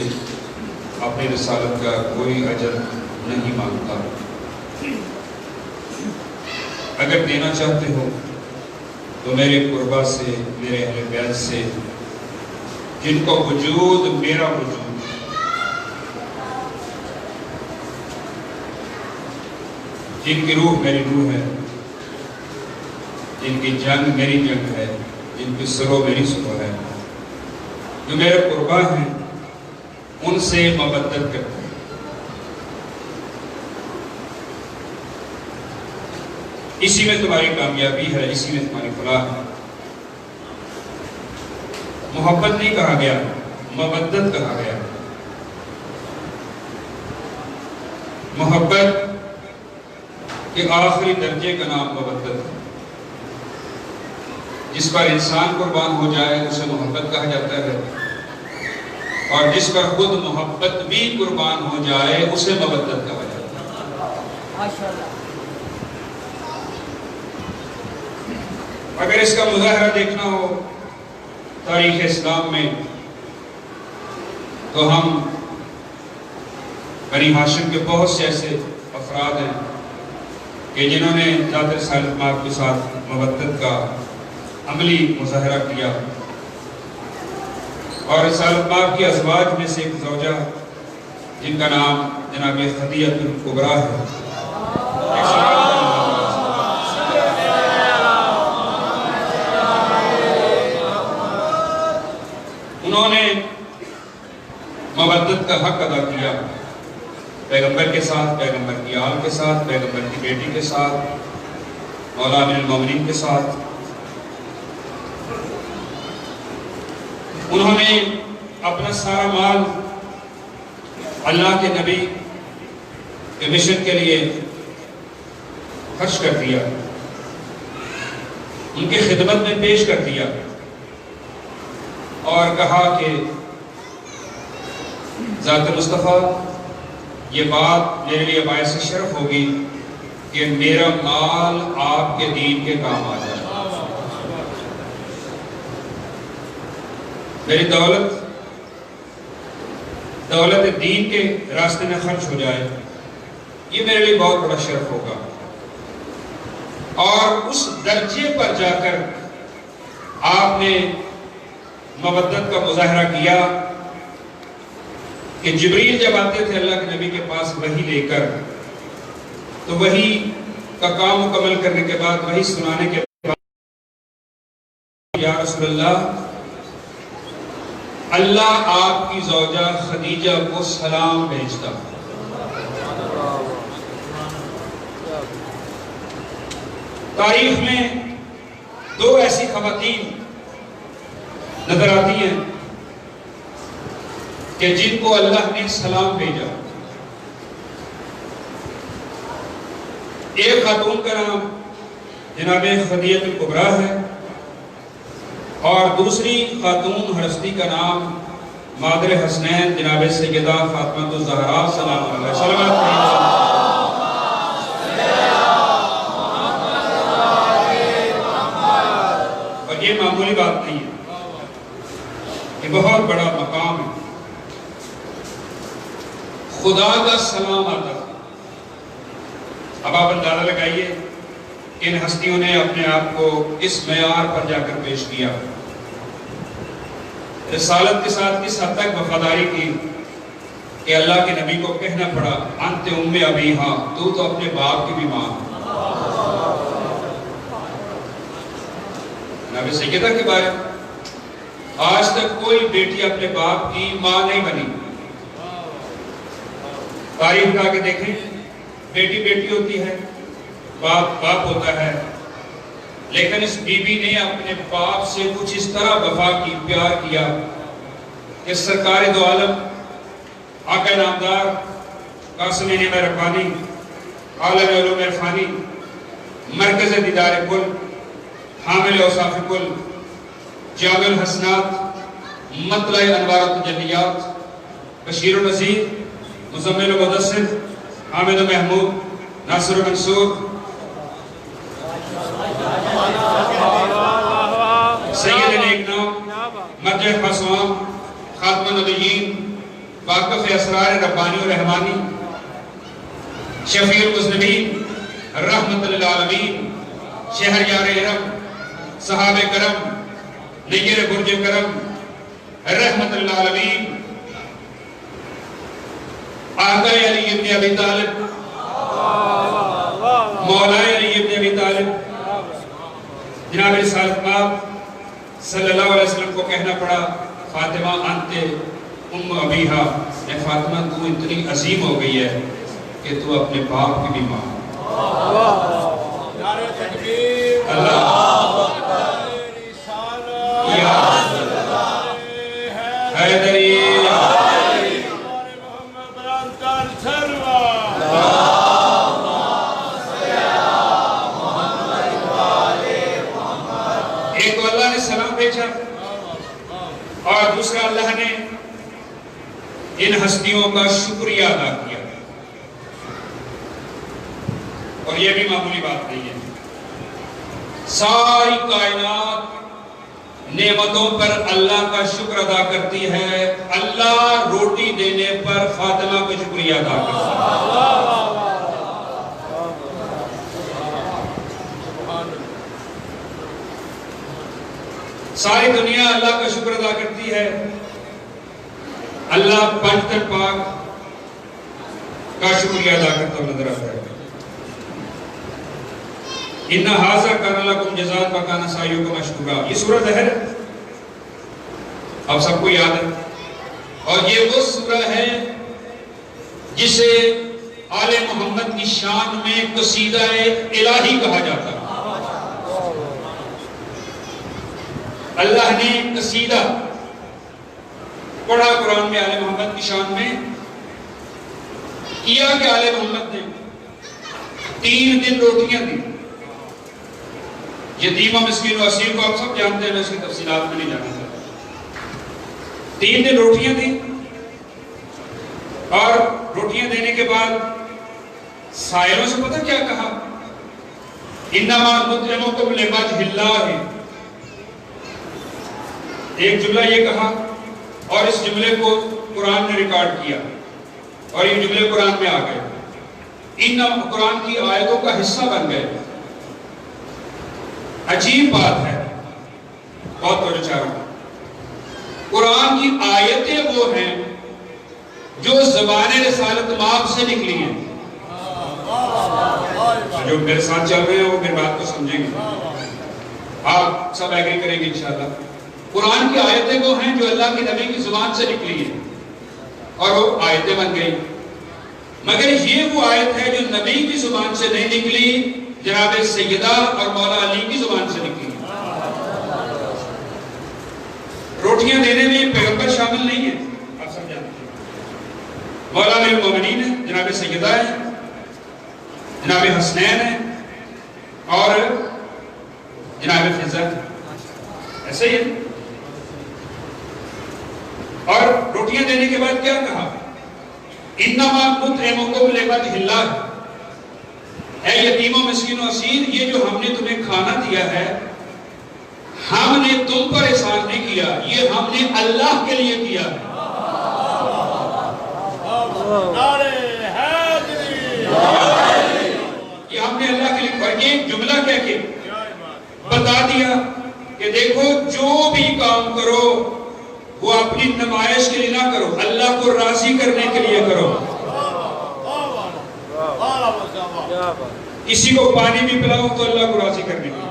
اپنی رسالت کا کوئی اجر نہیں مانگتا، اگر دینا چاہتے ہو تو میرے قربا سے، میرے اہل بیت سے، جن کو وجود میرا وجود، جن کی روح میری روح ہے، جن کی جنگ میری جنگ ہے، جن کی سرو میری سرو ہے، جو میرے قربا ہیں، ان سے مبدت کرتے ہیں۔ اسی میں تمہاری کامیابی ہے، اسی میں تمہاری فلاح ہے۔ محبت نہیں کہا گیا، مبدت کہا گیا۔ محبت کے آخری درجے کا نام مبدت ہے۔ جس پر انسان قربان ہو جائے اسے محبت کہا جاتا ہے، اور جس پر خود محبت بھی قربان ہو جائے اسے مبدت کہا جاتا ہے۔ اگر اس کا مظاہرہ دیکھنا ہو تاریخ اسلام میں تو ہم بنی ہاشم کے بہت سے ایسے افراد ہیں کہ جنہوں نے ذات رسالت مآب کے ساتھ مبدت کا عملی مظاہرہ کیا، اور رسالت مآب کی ازواج میں سے ایک زوجہ جن کا نام جناب خدیجہ الکبریٰ ہے، انہوں نے مبدت کا حق ادا کیا، پیغمبر کے ساتھ، پیغمبر کی آل کے ساتھ، پیغمبر کی بیٹی کے ساتھ، مولا امیر المومنین کے ساتھ۔ انہوں نے اپنا سارا مال اللہ کے نبی کے مشن کے لیے خرچ کر دیا، ان کی خدمت میں پیش کر دیا، اور کہا کہ ذات مصطفیٰ یہ بات میرے لیے باعث شرف ہوگی کہ میرا مال آپ کے دین کے کام آ جائے، میری دولت دین کے راستے میں خرچ ہو جائے، یہ میرے لیے بہت بڑا شرف ہوگا۔ اور اس درجے پر جا کر آپ نے مبدت کا مظاہرہ کیا کہ جبریل جب آتے تھے اللہ کے نبی کے پاس وحی لے کر، تو وحی کا کام مکمل کرنے کے بعد، وحی سنانے کے بعد، یا رسول اللہ آپ کی زوجہ خدیجہ کو سلام بھیجتا۔ تاریخ میں دو ایسی خواتین نظر آتی ہیں کہ جن کو اللہ نے سلام بھیجا۔ ایک خاتون کا نام جناب خدیجہ الکبریٰ ہے، اور دوسری خاتون ہستی کا نام مادر حسنین جناب سیدہ فاطمہ الزہراء سلام علیہ وسلم۔ اور یہ معمولی بات نہیں ہے، یہ بہت بڑا مقام ہے۔ خدا کا سلام آتا ہے، اب آپ اندازہ لگائیے ان ہستیوں نے اپنے آپ کو اس معیار پر جا کر پیش کیا، رسالت کے ساتھ اس حد تک وفاداری کی کہ اللہ کے نبی کو کہنا پڑا انت ام ابیہا، تو اپنے باپ کی بھی ماں۔ نبی سیدہ کے بارے آج تک کوئی بیٹی اپنے باپ کی ماں نہیں بنی۔ تاریخ اٹھا کے دیکھیں، بیٹی بیٹی ہوتی ہے، باپ باپ ہوتا ہے، لیکن اس بی بی نے اپنے باپ سے کچھ اس طرح وفا کی، پیار کیا کہ سرکار دو عالم آقا نامدار قاسم نعمہ ربانی، عالم علوم عرفانی، مرکز دیدار کل، حامل اوصاف کل، جامع الحسنات، مطلع انوار التجلیات، بشیر و نذیر، مزمل و مدثر، حامد و محمود، ناصر و منصور، سید نیک نام، مرجع خاصوام، خاتم النبیین، واقف اسرار ربانی و رحمانی، شفیع المذنبین، رحمت للعالمین، شہر یار ارم، صحابہ کرم، نیر برج کرم، رحمت للعالمین، آقا علی ابن ابی طالب، مولا علی ابن ابی طالب، جناب رسالت مآب صلی اللہ علیہ وسلم کو کہنا پڑا فاطمہ انت ام ابیہا، اے فاطمہ تو اتنی عظیم ہو گئی ہے کہ تو اپنے باپ کی بھی ماں۔ نعرہ تکبیر، اللہ یا حیدری، ہمارے محمد برانکار سروا، ایک تو اللہ نے سلام بھیجا اور دوسرا اللہ نے ان ہستیوں کا شکریہ ادا کیا، اور یہ بھی معمولی بات نہیں ہے۔ ساری کائنات نعمتوں پر اللہ کا شکر ادا کرتی ہے، اللہ روٹی دینے پر فاطمہ کو شکریہ ادا کرتا ہے۔ ساری دنیا اللہ کا شکر ادا کرتی ہے، اللہ پنجتن پاک کا شکریہ ادا کرتا نظر آتا ہے۔ اِنَّ هَذَا كَانَ لَكُمْ جَزَاءً وَكَانَ سَعْيُكُمْ مَشْكُورًا، یہ سورہ دہر اب سب کو یاد ہے، اور یہ وہ سورہ ہے جسے آل محمد کی شان میں قصیدہ الہی کہا جاتا ہے۔ اللہ نے قصیدہ پڑھا قرآن میں آل محمد کی شان میں، کیا کہ آل محمد نے 3 دن روٹیاں دی، یتیم و مسکین و اسیر کو آپ سب جانتے ہیں، میں اس کی تفصیلات میں نہیں جانا چاہتا۔ 3 دن روٹیاں دی، اور روٹیاں دینے کے بعد سائروں سے پتہ کیا کہا؟ انما نطعمکم لوجہ اللہ، ایک جملہ یہ کہا، اور اس جملے کو قرآن نے ریکارڈ کیا، اور یہ جملے قرآن میں آ گئے، ان قرآن کی آیتوں کا حصہ بن گئے۔ عجیب بات ہے، بہت توجہ چاہ رہا ہوں، قرآن کی آیتیں وہ ہیں جو زبان رسالت مآب سے نکلی ہیں۔ جو میرے ساتھ چل رہے ہیں وہ میری بات کو سمجھیں گے، آپ سب ایگری کریں گے انشاءاللہ۔ قرآن کی آیتیں وہ ہیں جو اللہ کے نبی کی زبان سے نکلی ہیں، اور وہ آیتیں بن گئی، مگر یہ وہ آیت ہے جو نبی کی زبان سے نہیں نکلی، جناب سیدہ اور مولا علی کی زبان سے نکلی۔ روٹیاں دینے میں پیغمبر شامل نہیں ہے، آپ سب جانتے ہیں، مولا علی المومنین ہے، جناب سیدہ ہے، جناب حسنین ہے، اور جناب فضل ہے، ایسے ہی ہے۔ اور روٹیاں دینے کے بعد کیا کہا؟ انما نطعمکم لوجہ اللہ، اے یتیموں مسکین و اسیر، یہ جو ہم نے تمہیں کھانا دیا ہے، ہم نے تم پر احسان نہیں کیا، یہ ہم نے اللہ کے لیے کیا ہے۔ نعرہ حیدری، یہ ایک جملہ کہہ کے بتا دیا کہ دیکھو جو بھی کام کرو وہ اپنی نمائش کے لیے نہ کرو، اللہ کو راضی کرنے کے لیے کرو۔ کسی کو پانی بھی پلاؤ تو اللہ کو راضی کرنے کے لیے،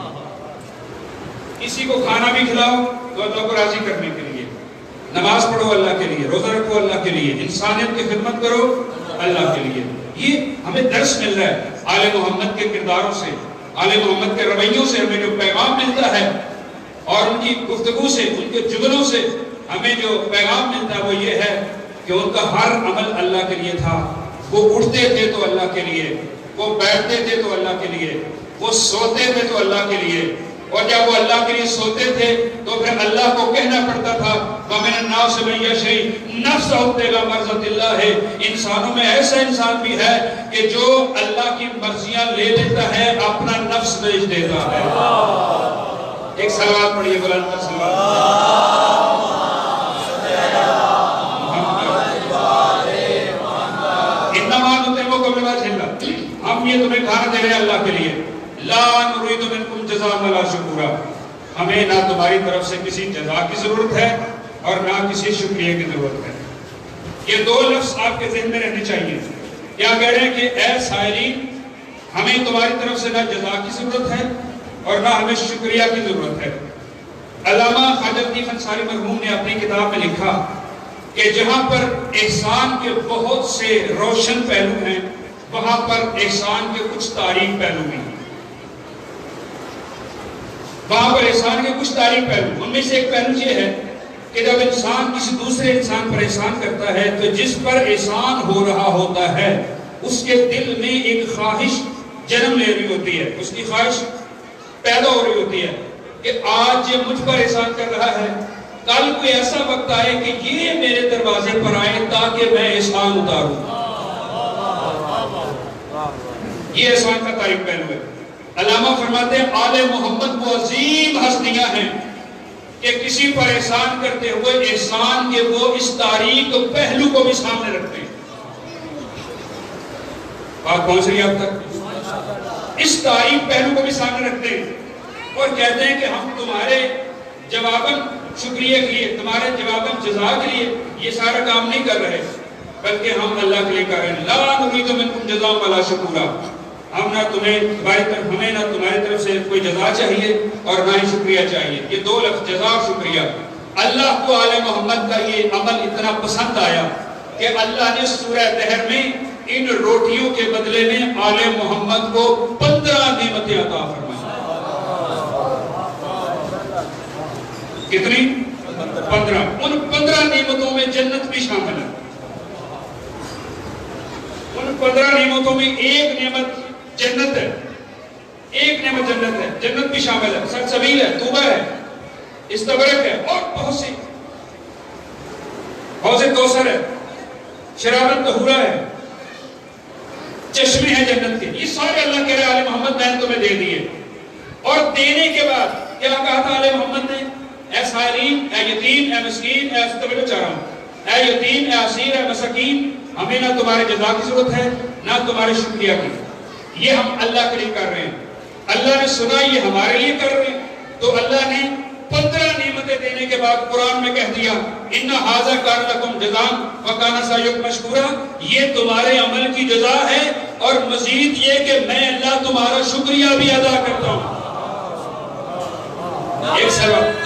کسی کو کھانا بھی کھلاؤ تو اللہ کو راضی کرنے کے لیے، نماز پڑھو اللہ کے لیے، روزہ رکھو اللہ کے لیے، انسانیت کی خدمت کرو اللہ کے لیے۔ یہ ہمیں درس مل رہا ہے آل محمد کے کرداروں سے، آل محمد کے رویوں سے ہمیں جو پیغام ملتا ہے، اور ان کی گفتگو سے، ان کے جملوں سے ہمیں جو پیغام ملتا ہے وہ یہ ہے کہ ان کا ہر عمل اللہ کے لیے تھا۔ وہ اٹھتے تھے تو اللہ کے لیے، وہ بیٹھتے تھے تو اللہ کے لیے، وہ سوتے تھے تو اللہ کے لیے، اور جب وہ اللہ کے لیے سوتے تھے تو پھر اللہ کو کہنا پڑتا تھا وَمِنَ النَّاسِ مَن يَشْرِي نَفْسَهُ ابْتِغَاءَ مَرْضَاتِ اللَّهِ۔ انسانوں میں ایسا انسان بھی ہے کہ جو اللہ کی مرضیاں لے لیتا ہے، اپنا نفس بیچ دیتا ہے۔ ایک صلوات پڑھیے بلند پر صلوات۔ انما نطعمکم لوجہ اللہ، ہم یہ تمہیں کھانا دے رہے ہیں اللہ کے لیے، لا نريد منکم جزاء ولا شکورا، ہمیں نہ تمہاری طرف سے کسی جزا کی ضرورت ہے اور نہ کسی شکریہ کی ضرورت ہے۔ یہ دو لفظ آپ کے ذہن میں رہنے چاہیے۔ کیا کہہ رہے ہیں کہ اے سائلین، ہمیں تمہاری طرف سے نہ جزا کی ضرورت ہے اور نہ ہمیں شکریہ کی ضرورت ہے۔ علامہ خواجہ لطیف انصاری مرحوم نے اپنی کتاب میں لکھا کہ جہاں پر احسان کے بہت سے روشن پہلو ہیں، وہاں پر احسان کے کچھ تاریک پہلو بھی ہیں۔ وہاں پر احسان کے کچھ تاریک پہلو، ان میں سے ایک پہلو یہ ہے کہ جب انسان کسی دوسرے انسان پر احسان کرتا ہے تو جس پر احسان ہو رہا ہوتا ہے اس کے دل میں ایک خواہش جنم لے رہی ہوتی ہے، اس کی خواہش پیدا ہو رہی ہوتی ہے کہ آج یہ مجھ پر احسان کر رہا ہے، کل کوئی ایسا وقت آئے کہ یہ میرے دروازے پر آئے تاکہ میں احسان اتاروں۔ یہ احسان کا تاریک پہلو ہے۔ علامہ فرماتے ہیں آل محمد وہ عظیم ہستیاں ہیں کہ کسی پر احسان کرتے ہوئے احسان کے وہ اس تاریک پہلو کو بھی سامنے رکھتے ہیں۔ بات پہنچ رہی ہے اب تک؟ اس تاریک پہلو کو بھی سامنے رکھتے ہیں اور کہتے ہیں کہ ہم تمہارے جواباً شکریہ کے لیے، تمہارے جواباً جزا کے لیے یہ سارا کام نہیں کر رہے، بلکہ ہم اللہ کے لیے کر رہے ہیں۔ لا نريد منکم جزاء ولا شکورا، ہم نہ تمہیں ہمیں نہ تمہاری طرف سے کوئی جزا چاہیے اور نہ ہی شکریہ چاہیے۔ یہ دو لفظ جزا اور شکریہ، اللہ کو آل محمد کا یہ عمل اتنا پسند آیا کہ اللہ نے سورہ دہر میں ان روٹیوں کے بدلے میں آل محمد کو 15 نعمتیں عطا فرمائی۔ کتنی؟ 15۔ ان 15 نعمتوں میں جنت بھی شامل ہے۔ ان 15 نعمتوں میں ایک نعمت جنت ہے، ایک نعمت جنت ہے، جنت بھی شامل ہے، سلسبیل ہے، توبہ ہے، استبرک ہے، اور بہت سی، حوض کوثر ہے، شرابت طہورہ ہے، چشمے ہیں جنت کے، یہ سارے اللہ کہہ رہے آل محمد میں نے تمہیں دے دیے۔ اور دینے کے بعد کیا کہا تھا آل محمد نے؟ اے سائلین، اے یتیم، اے مسکین، اے استبرک چارم، اے یتیم، اے اسیر، اے مسکین، ہمیں نہ تمہارے جزا کی ضرورت ہے نہ تمہارے شکریہ کی، یہ ہم اللہ کے لیے کر رہے ہیں۔ اللہ نے سنا یہ ہمارے لیے کر رہے ہیں، تو اللہ نے 15 نعمتیں دینے کے بعد قرآن میں کہہ دیا اِنَّ هَذَا كَانَ لَكُمْ جَزَاءً وَكَانَ سَعْيُكُمْ مَشْكُورًا، یہ تمہارے عمل کی جزا ہے اور مزید یہ کہ میں اللہ تمہارا شکریہ بھی ادا کرتا ہوں۔ ایک سبب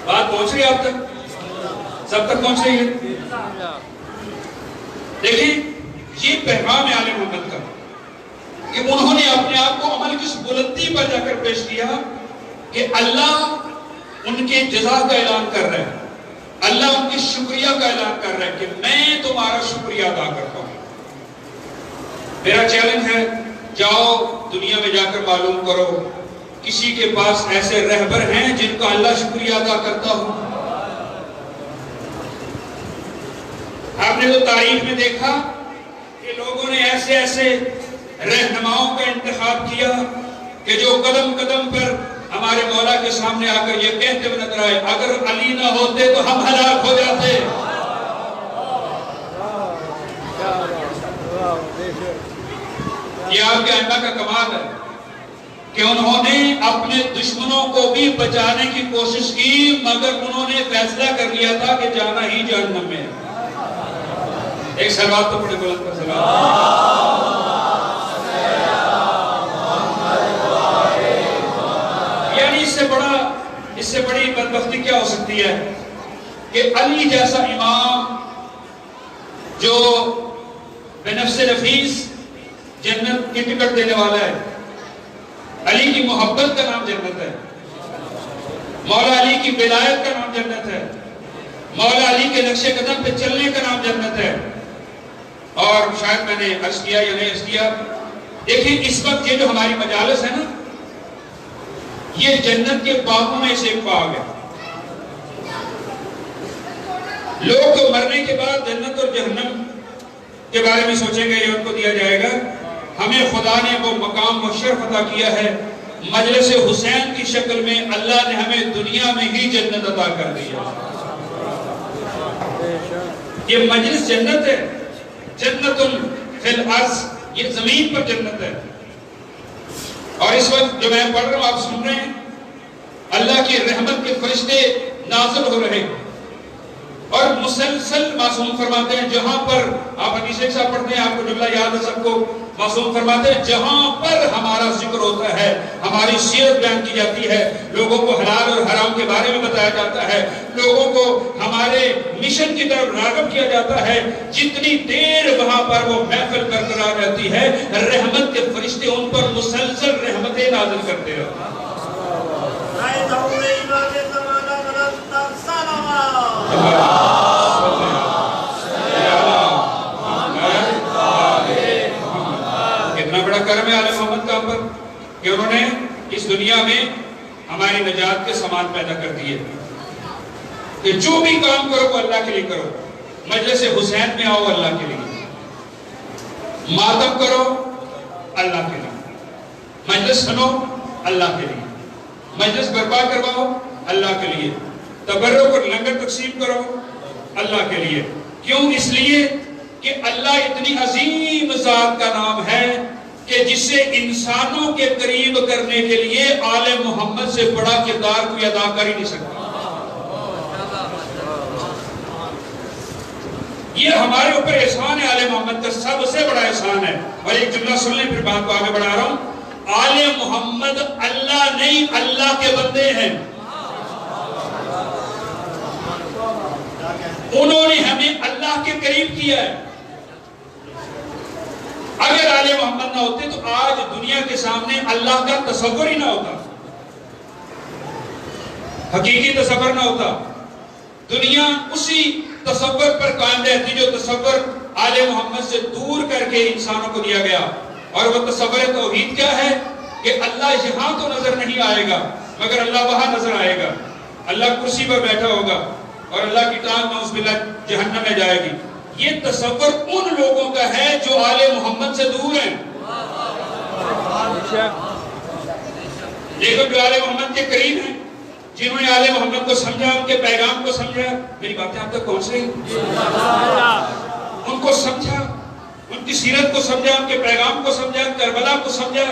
بات پہنچ رہی ہے آپ تک؟ سب تک پہنچ رہی ہے؟ دیکھیں یہ پیغام ہے آل محمد کا کہ انہوں نے اپنے آپ کو عمل کی اس بلندی پر جا کر پیش کیا کہ اللہ ان کے جزا کا اعلان کر رہا ہے، اللہ ان کے شکریہ کا اعلان کر رہا ہے کہ میں تمہارا شکریہ ادا کرتا ہوں۔ میرا چیلنج ہے، جاؤ دنیا میں جا کر معلوم کرو کسی کے پاس ایسے رہبر ہیں جن کا اللہ شکریہ ادا کرتا ہوں۔ آپ نے تو تاریخ میں دیکھا کہ لوگوں نے ایسے ایسے رہنماؤں کا انتخاب کیا کہ جو قدم قدم پر ہمارے مولا کے سامنے آ کر یہ کہتے ہوئے نظر آئے اگر علی نہ ہوتے تو ہم ہلاک ہو جاتے. یہ آپ کے ائمہ کا کمال ہے کہ انہوں نے اپنے دشمنوں کو بھی بچانے کی کوشش کی مگر انہوں نے فیصلہ کر لیا تھا کہ جانا ہی جہنم میں ہے. ایک صلوات تو پڑھے بلند کر صلوات. یعنی اس سے بڑی بدبختی کیا ہو سکتی ہے کہ علی جیسا امام جو بنفس نفیس جنت کی ٹکٹ دینے والا ہے. علی کی محبت کا نام جنت ہے. مولا علی کی ولایت کا نام جنت ہے. مولا علی کے نقش قدم پہ چلنے کا نام جنت ہے. اور شاید میں نے عرض کیا یا نہیں عرض کیا، دیکھیں اس وقت یہ جو ہماری مجالس ہے نا، یہ جنت کے باغوں میں سے ایک باغ ہے. لوگ تو مرنے کے بعد جنت اور جہنم کے بارے میں سوچیں گے یہ ان کو دیا جائے گا. ہمیں خدا نے وہ مقام و شرف عطا کیا ہے، مجلس حسین کی شکل میں اللہ نے ہمیں دنیا میں ہی جنت عطا کر دیا. یہ مجلس جنت ہے، جنت فی الارض، یہ زمین پر جنت ہے. اور اس وقت جو میں پڑھ رہا ہوں آپ سن رہے ہیں، اللہ کی رحمت کے فرشتے نازل ہو رہے ہیں اور مسلسل معصوم فرماتے ہیں. جہاں پر آپ حدیث ایک صاحب پڑھتے ہیں، آپ کو جملہ یاد ہے سب کو، معصوم فرماتے ہیں جہاں پر ہمارا ذکر ہوتا ہے، ہماری سیرت بیان کی جاتی ہے، لوگوں کو حلال اور حرام کے بارے میں بتایا جاتا ہے، لوگوں کو ہمارے مشن کی طرف راغب کیا جاتا ہے، جتنی دیر وہاں پر وہ محفل برقرار رہتی ہے رحمت کے فرشتے ان پر مسلسل رحمتیں نازل کرتے ہیں. کتنا بڑا کرم ہے آل محمد کا ہم پر کہ انہوں نے اس دنیا میں ہماری نجات کے سامان پیدا کر دیے کہ جو بھی کام کرو وہ اللہ کے لیے کرو. مجلس حسین میں آؤ اللہ کے لیے، ماتم کرو اللہ کے لیے، مجلس سنو اللہ کے لیے، مجلس برپا کرواؤ اللہ کے لیے، تبرک اور لنگر تقسیم کرو اللہ کے لیے. کیوں؟ اس لیے کہ اللہ اتنی عظیم ذات کا نام ہے کہ جسے انسانوں کے قریب کرنے کے لیے آل محمد سے بڑا کردار کوئی ادا کر ہی نہیں سکتا. یہ ہمارے اوپر احسان ہے آل محمد کا، سب سے بڑا احسان ہے. اور ایک جملہ سن لیں پھر بات کو آگے بڑھا رہا ہوں. آل محمد اللہ نہیں اللہ کے بندے ہیں. انہوں نے ہمیں اللہ کے قریب کیا ہے. اگر آل محمد نہ ہوتے تو آج دنیا کے سامنے اللہ کا تصور ہی نہ ہوتا، حقیقی تصور نہ ہوتا. دنیا اسی تصور پر قائم رہتی جو تصور آل محمد سے دور کر کے انسانوں کو دیا گیا. اور وہ تصور توحید کیا ہے کہ اللہ یہاں تو نظر نہیں آئے گا مگر اللہ وہاں نظر آئے گا. اللہ کرسی پر بیٹھا ہوگا اور اللہ کی ٹانگ نعوذ باللہ جہنم میں جائے گی. یہ تصور ان لوگوں کا ہے جو آل محمد سے دور ہیں. لیکن جو آل محمد کے قریب ہیں، جنہوں نے آل محمد کو سمجھا، ان کے پیغام کو سمجھا، میری باتیں آپ تک پہنچ رہی ہیں، ان کو سمجھا، ان کی سیرت کو سمجھا، ان کے پیغام کو سمجھا، کربلا کو سمجھا.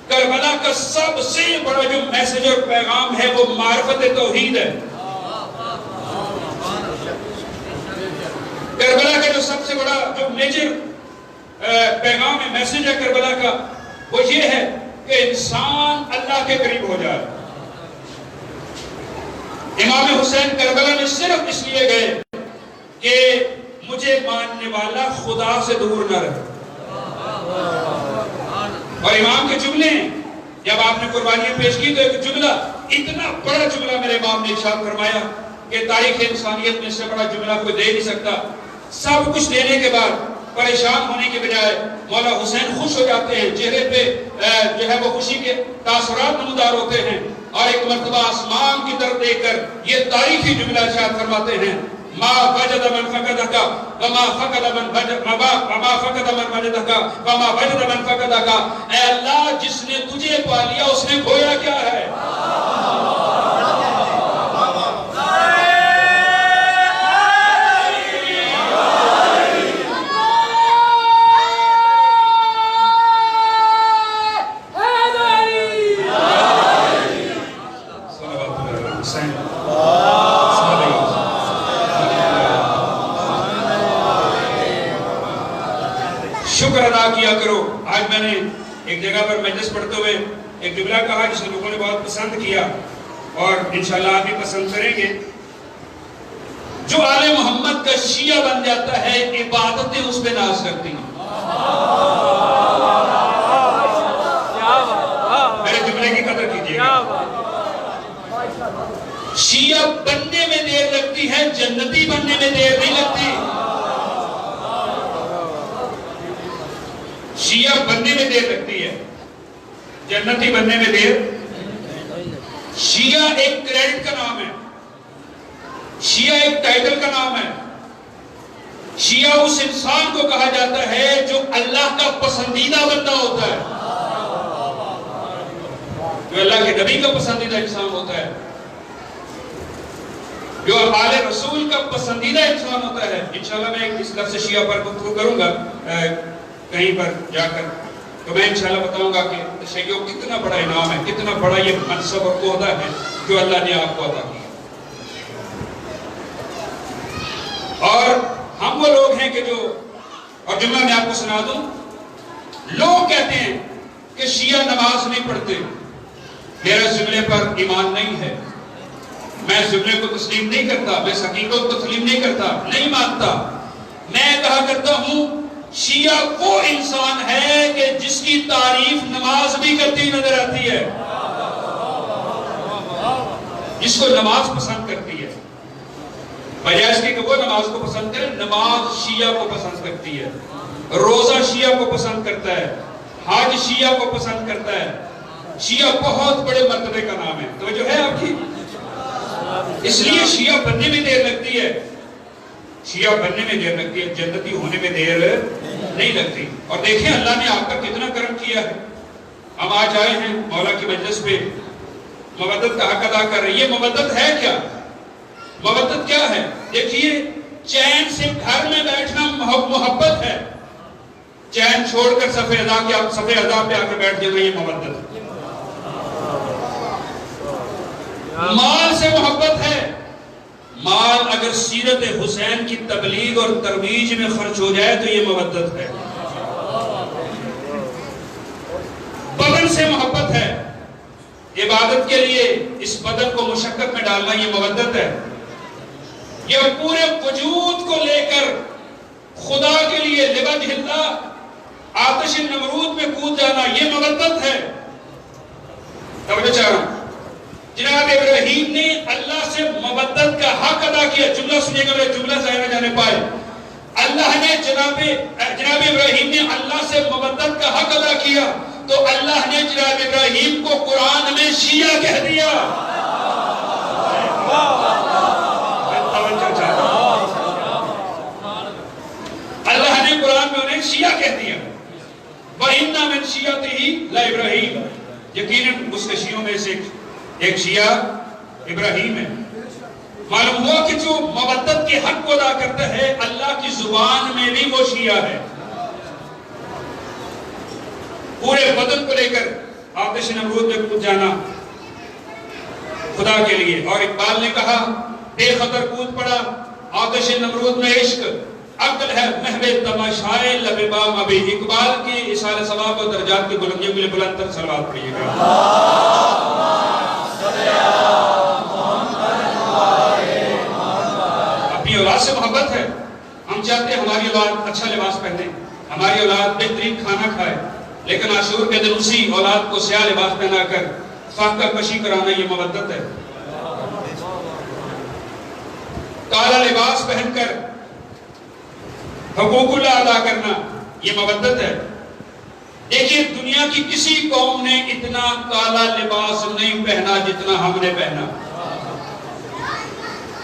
کربلا کا سب سے بڑا جو میسج اور پیغام ہے وہ معرفت توحید ہے. کربلا کا جو سب سے بڑا جو میجر پیغام ہے، میسج ہے کربلا کا، وہ یہ ہے کہ انسان اللہ کے قریب ہو جائے. امام حسین کربلا میں صرف اس لیے گئے کہ مجھے ماننے والا خدا سے دور نہ رہے. اور امام کے جملے جب آپ نے قربانیاں پیش کی تو ایک جملہ، اتنا بڑا جملہ میرے امام نے ارشاد فرمایا کہ تاریخ انسانیت میں اس سے بڑا جملہ کوئی دے نہیں سکتا. سب کچھ دینے کے بعد پریشان ہونے کے بجائے مولا حسین خوش ہو جاتے ہیں، چہرے پہ جو ہے وہ خوشی کے تاثرات نمودار ہوتے ہیں. اور ایک مرتبہ آسمان کی طرف دیکھ کر یہ تاریخی جملہ ارشاد فرماتے ہیں، ما وجد من فقدك وما فقد من وجدك وما وجد من فقدك. اے اللہ جس نے تجھے پا لیا اس نے کھویا کیا ہے؟ شکر ادا کیا کرو. آج میں نے ایک جگہ پر مجلس پڑھتے ہوئے ایک جملہ کہا جسے لوگوں نے بہت پسند کیا اور انشاءاللہ آپ بھی پسند کریں گے. جو آل محمد کا شیعہ بن جاتا ہے عبادتیں اس پہ ناز کرتی ہیں. میرے جملے کی قدر کیجیے گا. شیعہ بننے میں دیر لگتی ہے، جنتی بننے میں دیر نہیں لگتی. شیعہ بننے میں دیر لگتی ہے، جنتی بننے میں دیر. شیعہ ایک کریڈٹ کا نام ہے، شیعہ ایک ٹائٹل کا نام ہے. شیعہ اس انسان کو کہا جاتا ہے جو اللہ کا پسندیدہ بندہ ہوتا ہے، جو اللہ کے نبی کا پسندیدہ انسان ہوتا ہے، جو آل رسول کا پسندیدہ انسان ہوتا ہے. انشاءاللہ میں اس لفظ شیعہ پر گفتگو کروں گا کہیں پر جا کر، تو میں انشاءاللہ بتاؤں گا کہ تشیع کتنا بڑا انعام ہے، کتنا بڑا یہ منصب اور عہدہ ہے جو اللہ نے آپ کو عطا کیا. اور ہم وہ لوگ ہیں کہ جو، اور جملہ میں آپ کو سنا دوں، لوگ کہتے ہیں کہ شیعہ نماز نہیں پڑھتے. میرا جملے پر ایمان نہیں ہے، میں جملے کو تسلیم نہیں کرتا، میں اس حقیقت کو تسلیم نہیں کرتا، نہیں مانتا. میں کہا کرتا ہوں شیعہ وہ انسان ہے کہ جس کی تعریف نماز بھی کرتی نظر آتی ہے، جس کو نماز پسند کرتی ہے. بجائے اس کے کہ وہ نماز کو پسند کرے، نماز شیعہ کو پسند کرتی ہے، روزہ شیعہ کو پسند کرتا ہے، حج شیعہ کو پسند کرتا ہے. شیعہ بہت بڑے مرتبے کا نام ہے. توجہ ہے آپ کی؟ اس لیے شیعہ بننے میں دیر لگتی ہے، شیعہ بننے میں دیر لگتی ہے، جنتی ہونے میں دیر نہیں لگتی. اور دیکھیں اللہ نے آپ پر کتنا کرم کیا ہے. ہم آج آئے ہیں مولا کی مجلس پہ، مودت کا حق ادا کر رہے ہیں. یہ مودت ہے کیا؟ مودت کیا ہے؟ دیکھیے چین سے گھر میں بیٹھنا محبت ہے، چین چھوڑ کر صفحے ادا پہ آ کے بیٹھ جانا یہ مودت ہے. مال سے محبت ہے، مال اگر سیرت حسین کی تبلیغ اور ترویج میں خرچ ہو جائے تو یہ مودت ہے. بدن سے محبت ہے، عبادت کے لیے اس بدن کو مشقت میں ڈالنا یہ مودت ہے. یہ پورے وجود کو لے کر خدا کے لیے لوجہ اللہ آتش نمرود میں کود جانا یہ مودت ہے. توجہ چاہ رہا ہوں، جناب ابراہیم نے اللہ سے مودت کا حق ادا کیا. جملہ سنیے گا، جملہ ظاہر نہ جانے پائے. اللہ نے جناب ابراہیم نے اللہ سے مودت کا حق ادا کیا تو اللہ نے جناب ابراہیم کو قرآن میں شیعہ کہہ دیا. اللہ نے قرآن میں انہیں شیعہ کہہ دیا. وَإِنَّ مِن شِيَّتِهِ لَإِبْرَاهِيمَ، یقیناً اس کے شیعوں میں سے ایک شیعہ ابراہیم ہے. معلوم ہوا کہ جو مودت کے حق کو ادا کرتا ہے اللہ کی زبان میں بھی وہ شیعہ ہے. پورے بدن کو لے کر آتش نمرود میں کود جانا خدا کے لیے. اور اقبال نے کہا بے خطر کود پڑا آتش نمرود میں عشق، عقل ہے محو تماشائے لب بام ابھی. اقبال کی اصال ثواب اور درجات کی بلندیوں کے لیے بلند تر صلوات پڑھیے گا. اپنی اولاد سے محبت ہے. ہم چاہتے ہیں ہماری اولاد اچھا لباس پہنے، ہماری اولاد بہترین کھانا کھائے، لیکن عاشور کے دن اسی اولاد کو سیاہ لباس پہنا کر فاقہ کشی کرانا یہ مودت ہے. کالا لباس پہن کر حقوق اللہ ادا کرنا یہ مودت ہے. دیکھیے دنیا کی کسی قوم نے اتنا کالا لباس نہیں پہنا جتنا ہم نے پہنا.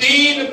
3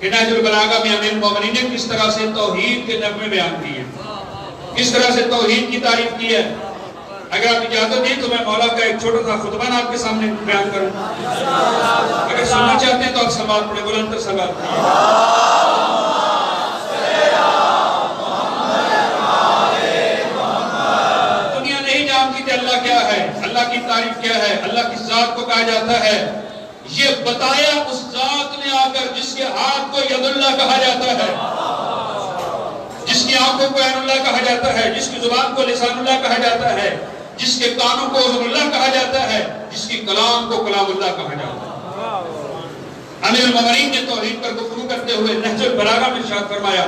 کہ نہج البلاغہ میں امیر المومنین نے کس طرح سے توحید کے نغمے بیان کیے، کس طرح سے توحید کی تعریف کی ہے۔ اگر آپ اجازت دیں تو میں مولا کا ایک چھوٹا سا خطبہ آپ کے سامنے بیان کروں، اگر سننا چاہتے ہیں تو آپ سلوات پڑھیں، بلند تر سلوات پڑھیں۔ دنیا نہیں جانتی کہ اللہ کیا ہے، اللہ کی تعریف کیا ہے، اللہ کس ذات کو کہا جاتا ہے۔ یہ بتایا اس ذات نے آ کر جس کے ہاتھ کو ید اللہ کہا جاتا ہے، جس کی آنکھوں کو عین اللہ کہا جاتا ہے، جس کی زبان کو لسان اللہ کہا جاتا ہے، جس کے کانوں کو اذن اللہ کہا جاتا ہے، جس کی کلام کو کلام اللہ کہا جاتا ہے۔ امیر المومنین نے توحید پر گفتگو کرتے ہوئے نہج البلاغہ میں ارشاد فرمایا،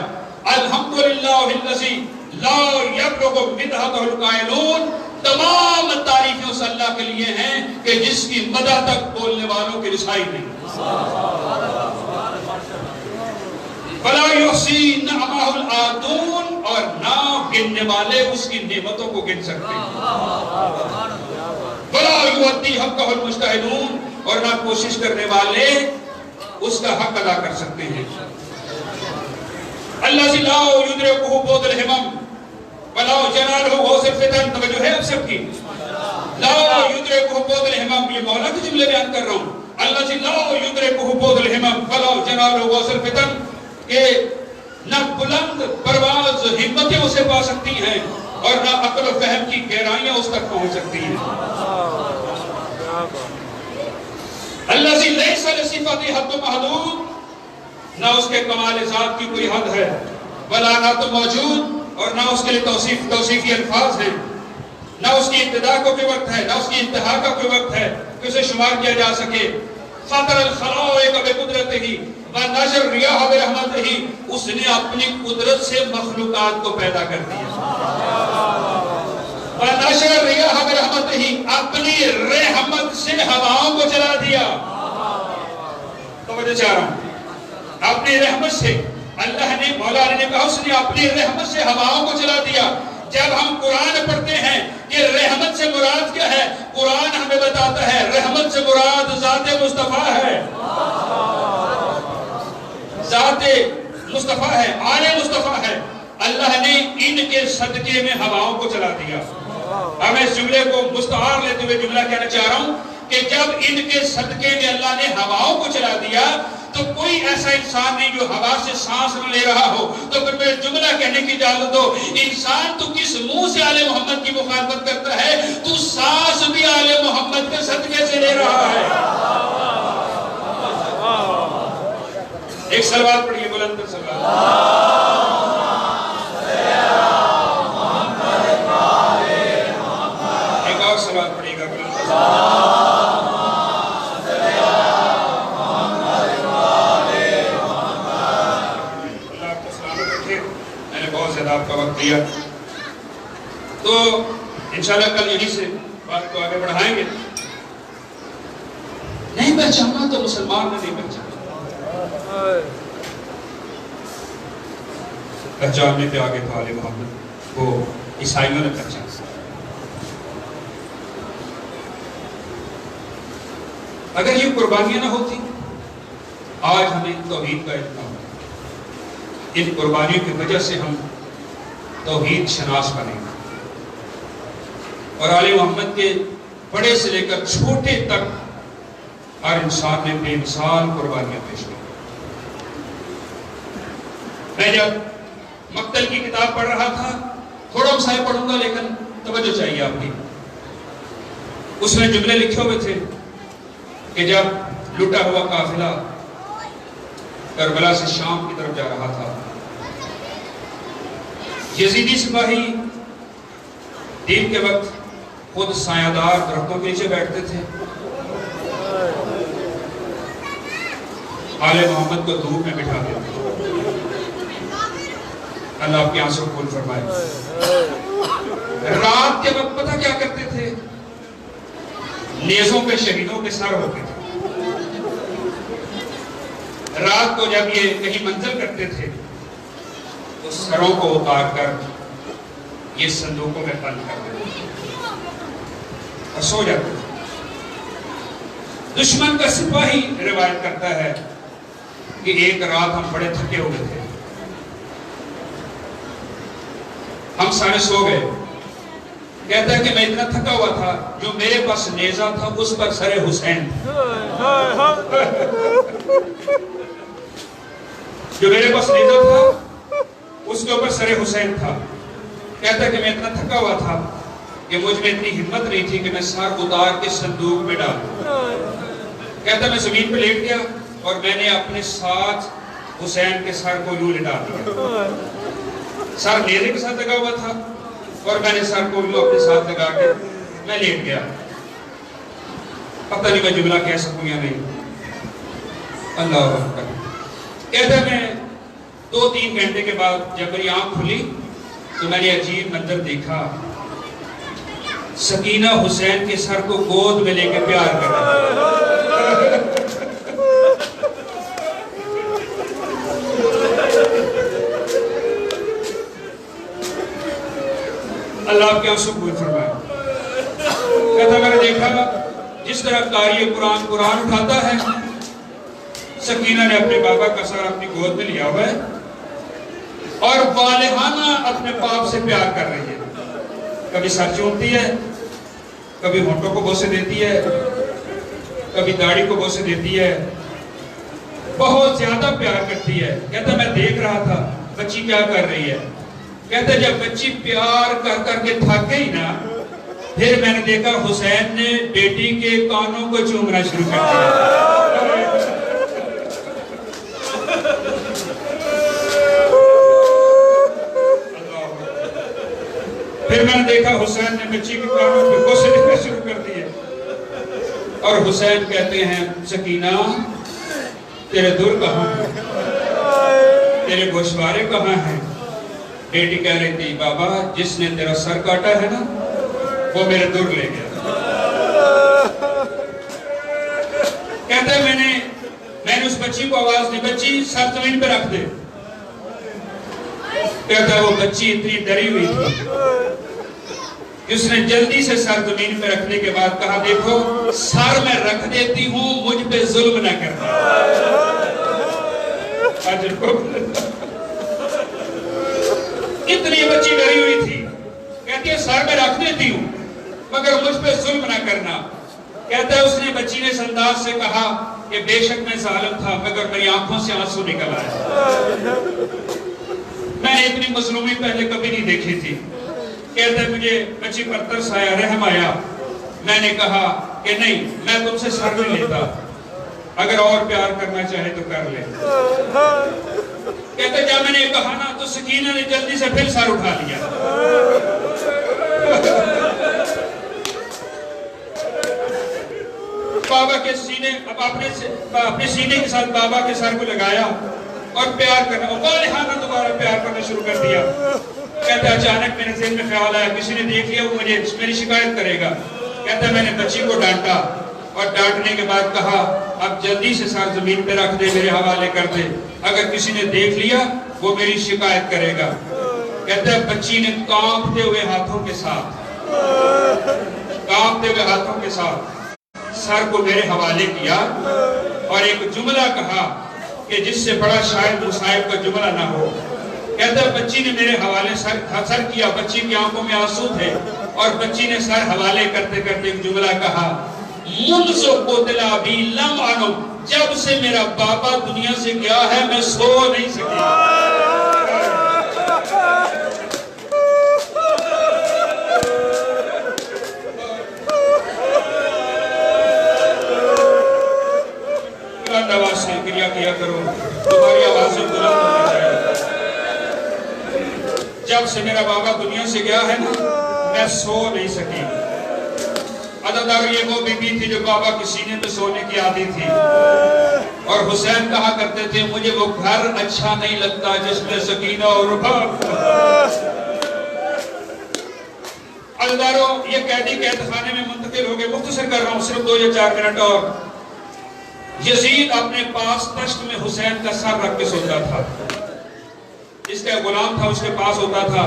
الحمدللہ الذی لا یبلغ مدحہ القائلون، تمام تعریفیں اس اللہ کے لیے ہیں کہ جس کی مدح تک بولنے والوں کی رسائی نہیں۔ وَلَا يُحْصِي نَعْمَهُ الْعَادُونَ، اور نہ گننے والے اس کی نعمتوں کو گن سکتے ہیں۔ وَلَا يُؤَدِّي حَقَّهُ الْمُجْتَهِدُونَ، اور نہ کوشش کرنے والے اس کا حق ادا کر سکتے ہیں۔ الَّذِي لَا يُدْرِكُهُ بُعْدُ الْهِمَمِ وَلَا جَنَالُهُ غَوْثُ الْفِتَنِ، توجہ ہے اب سب کی، لا يُدْرِكُهُ بُعْدُ الْهِمَمِ، یہ مولا کے جملے بیان کر رہا ہوں۔ الَّذِي لَا يُدْرِكُهُ بُعْدُ الْهِمَمِ وَلَا جَنَالُهُ غَوْثُ الْفِتَنِ، کہ نہ بلند پرواز ہمتیں اسے پا سکتی ہیں اور نہ عقل و فہم کی گہرائیاں اس تک پہنچ سکتی ہیں۔ الَّذِي لَيْسَ لِصِفَاتِهِ حَدٌّ مَحْدُودٌ، نہ اس کے کمال ذات کی کوئی حد ہے، وَلَا نَعْتٌ مَوْجُودٌ، اور نہ اس کے لئے توصیفی الفاظ ہیں، نہ اس کی ابتدا کو کوئی وقت ہے، نہ اس کی انتہا کا کوئی وقت ہے کہ اسے شمار کیا جا سکے۔ فَطَرَ الْخَلَائِقَ بِقُدْرَتِهِ وَنَشَرَ الرِّيَاحَ بِرَحْمَتِهِ، اس نے اپنی قدرت سے مخلوقات کو پیدا کر دیا۔ وَنَشَرَ الرِّيَاحَ بِرَحْمَتِهِ، اپنی رحمت سے ہواؤں کو چلا دیا۔ توجہ چاہ رہا ہوں، اپنی رحمت سے اللہ نے، مولا علی نے کہا اس نے اپنی رحمت سے ہواؤں کو چلا دیا۔ جب ہم قرآن پڑھتے ہیں کہ رحمت سے مراد کیا ہے، قرآن ہمیں بتاتا ہے رحمت سے مراد ذات مصطفیٰ ہے، ذات مصطفیٰ ہے، آل مصطفیٰ ہے۔ اللہ نے ان کے صدقے میں ہواؤں کو چلا دیا۔ اب میں اس جملے کو مستعار لیتے ہوئے جملہ کہنا چاہ رہا ہوں کہ جب ان کے صدقے میں اللہ نے ہواؤں کو چلا دیا تو کوئی ایسا انسان نہیں جو ہوا سے سانس نہ لے رہا ہو۔ تو پھر میں جملہ کہنے کی اجازت دو، انسان تو کس منہ سے آل محمد کی مخالفت کرتا ہے، تو سانس بھی آل محمد کے صدقے سے لے رہا ہے۔ ایک سلوات پڑھیے، بلند سلوات۔ ایک اور سلوات پڑھیے گا، بلند سلوات۔ آپ کا وقت دیا تو انشاءاللہ کل یہی سے بات کو آگے بڑھائیں گے۔ نہیں پہچانا تو مسلمان نے نہیں پہچانا، پہچاننے پہ آگے تھا آل محمد، وہ عیسائیوں نے پہچانا۔ اگر یہ قربانیاں نہ ہوتی آج ہمیں توحید کا اتنا ہوتا، ان قربانیوں کی وجہ سے ہم توحید شناس بنے گا، اور آل محمد کے بڑے سے لے کر چھوٹے تک ہر انسان نے بے مثال قربانیاں پیش کی۔ میں جب مقتل کی کتاب پڑھ رہا تھا، تھوڑا مسائل پڑھوں گا لیکن توجہ چاہیے آپ کی، اس میں جملے لکھے ہوئے تھے کہ جب لٹا ہوا قافلہ کربلا سے شام کی طرف جا رہا تھا، یزیدی سپاہی دین کے وقت خود سایہ دار درختوں کے نیچے بیٹھتے تھے، آل محمد کو دھوپ میں بٹھا دیتے تھے۔ اللہ آپ کی آنسوں کو قبول فرمائے۔ رات کے وقت پتہ کیا کرتے تھے، نیزوں پہ شہیدوں کے سر ہوتے تھے۔ رات کو جب یہ کہیں منزل کرتے تھے تو سروں کو اتار کر یہ صندوقوں میں بند کر دیتے تھے اور سو جاتے تھے۔ دشمن کا سپاہی روایت کرتا ہے کہ ایک رات ہم بڑے تھکے ہوئے تھے، ہم سارے سو گئے۔ کہتا ہے کہ میں اتنا تھکا ہوا تھا، جو میرے پاس نیزہ تھا اس پر سر حسین تھا، جو میرے پاس نیزہ تھا اس کے اوپر سر حسین تھا۔ کہتا ہے کہ میں اتنا تھکا ہوا تھا کہ مجھ میں اتنی ہمت نہیں تھی کہ میں سر اتار کے صندوق میں ڈال دوں۔ کہتا ہے میں زمین پہ لیٹ گیا اور میں نے اپنے ساتھ حسین کے سر کو یوں لٹا دیا، سر نیزے کے ساتھ لگا ہوا تھا اور میں نے سر کو یوں اپنے ساتھ لگا کے میں لیٹ گیا۔ پتہ نہیں میں جملہ کہہ سکوں یا نہیں، اللہ اکبر۔ کہتا ہے میں 2-3 گھنٹے کے بعد جب میری آنکھ کھلی تو میں نے عجیب منظر دیکھا، سکینہ حسین کے سر کو گود میں لے کے پیار کر رہا ہے۔ اللہ آپ کے آنسو قبول فرمائے۔ کہتا میں نے دیکھا جس طرح قاری قرآن اٹھاتا ہے، سکینہ نے اپنے بابا کا سر اپنی گود میں لیا ہوا ہے اور والہانہ اپنے باپ سے پیار کر رہی ہے۔ کبھی سر چومتی ہے، کبھی ہونٹوں کو بوسے دیتی ہے، کبھی داڑھی کو بوسے دیتی ہے، بہت زیادہ پیار کرتی ہے۔ کہتا میں دیکھ رہا تھا بچی کیا کر رہی ہے۔ کہتا جب بچی پیار کر کر کے تھک گئی نا، پھر میں نے دیکھا حسین نے بیٹی کے کانوں کو چومنا شروع کر دیا۔ پھر میں نے دیکھا حسین نے بچی کے کانوں پہ بوسے دینا شروع کر دیے، اور حسین کہتے ہیں سکینہ تیرے در کہاں ہیں، تیرے گوشوارے کہاں ہیں؟ بیٹی کہہ رہی تھی بابا جس نے تیرا سر کاٹا ہے نا وہ میرے در لے گیا۔ کہتا ہے میں نے اس بچی کو آواز دی، بچی سر زمین پہ رکھ دے۔ کہتا ہے وہ بچی اتنی ڈری ہوئی تھی، اس نے جلدی سے سر زمین پہ رکھنے کے بعد کہا دیکھو سر میں رکھ دیتی ہوں، مجھ پہ ظلم نہ کرنا۔ اتنی بچی ڈری ہوئی تھی، کہتی ہے سر میں رکھ دیتی ہوں مگر مجھ پہ ظلم نہ کرنا۔ کہتا ہے اس نے بچی نے اس انداز سے کہا کہ بے شک میں ظالم تھا مگر میری آنکھوں سے آنسو نکل آئے، میں نے اتنی مظلومی پہلے کبھی نہیں دیکھی تھی۔ کہتا ہے مجھے بچی پر ترس آیا، رحم آیا، میں نے کہا کہ نہیں میں تم سے سر نہیں لیتا، اگر اور پیار کرنا چاہے تو کر لے۔ کہتا ہے جب میں نے کہا نا تو سکینہ نے جلدی سے پھر سر اٹھا لیا۔ بابا کے سینے اب اپنے سینے کے ساتھ بابا کے سر کو لگایا اور پیار کرنا، والہانہ دوبارہ پیار کرنا شروع کر دیا۔ کہتا ہے اچانک میرے ذہن میں خیال آیا کسی نے دیکھ لیا وہ مجھے میری شکایت کرے گا۔ کہتا ہے میں نے بچی کو ڈانٹا اور ڈانٹنے کے بعد کہا اب جلدی سے سر زمین پہ رکھ دے، میرے حوالے کر دے، اگر کسی نے دیکھ لیا وہ میری شکایت کرے گا۔ کہتا ہے بچی نے کانپتے ہوئے ہاتھوں کے ساتھ سر کو میرے حوالے کیا اور ایک جملہ کہا کہ جس سے بڑا شاید مصائب کا جملہ نہ ہو۔ کہتا ہے بچی نے میرے حوالے سر کیا، بچی کی آنکھوں میں آنسو تھے اور بچی نے سر حوالے کرتے کرتے ایک جملہ کہا منذ قتل ابی لم انم، جب سے میرا بابا دنیا سے گیا ہے میں سو نہیں سکی۔ آواز سے کریا کیا کرو، تمہاری آوازیں بلند ہوتی جائے۔ جب سے میرا بابا دنیا سے گیا ہے نا میں سو نہیں سکی۔ عددار یہ وہ بی بی تھی جو بابا کے سینے پہ سونے کی عادی تھی، اور حسین کہا کرتے تھے مجھے وہ گھر اچھا نہیں لگتا جس میں سکینہ اور باپ۔ عدداروں یہ قیدی قید خانے میں منتقل ہو گئے، مختصر کر رہا ہوں صرف 2 یا 4 منٹ اور۔ یزید اپنے پاس تشت میں حسین کا سر رکھ کے سوتا تھا، اس کا غلام تھا اس کے پاس ہوتا تھا۔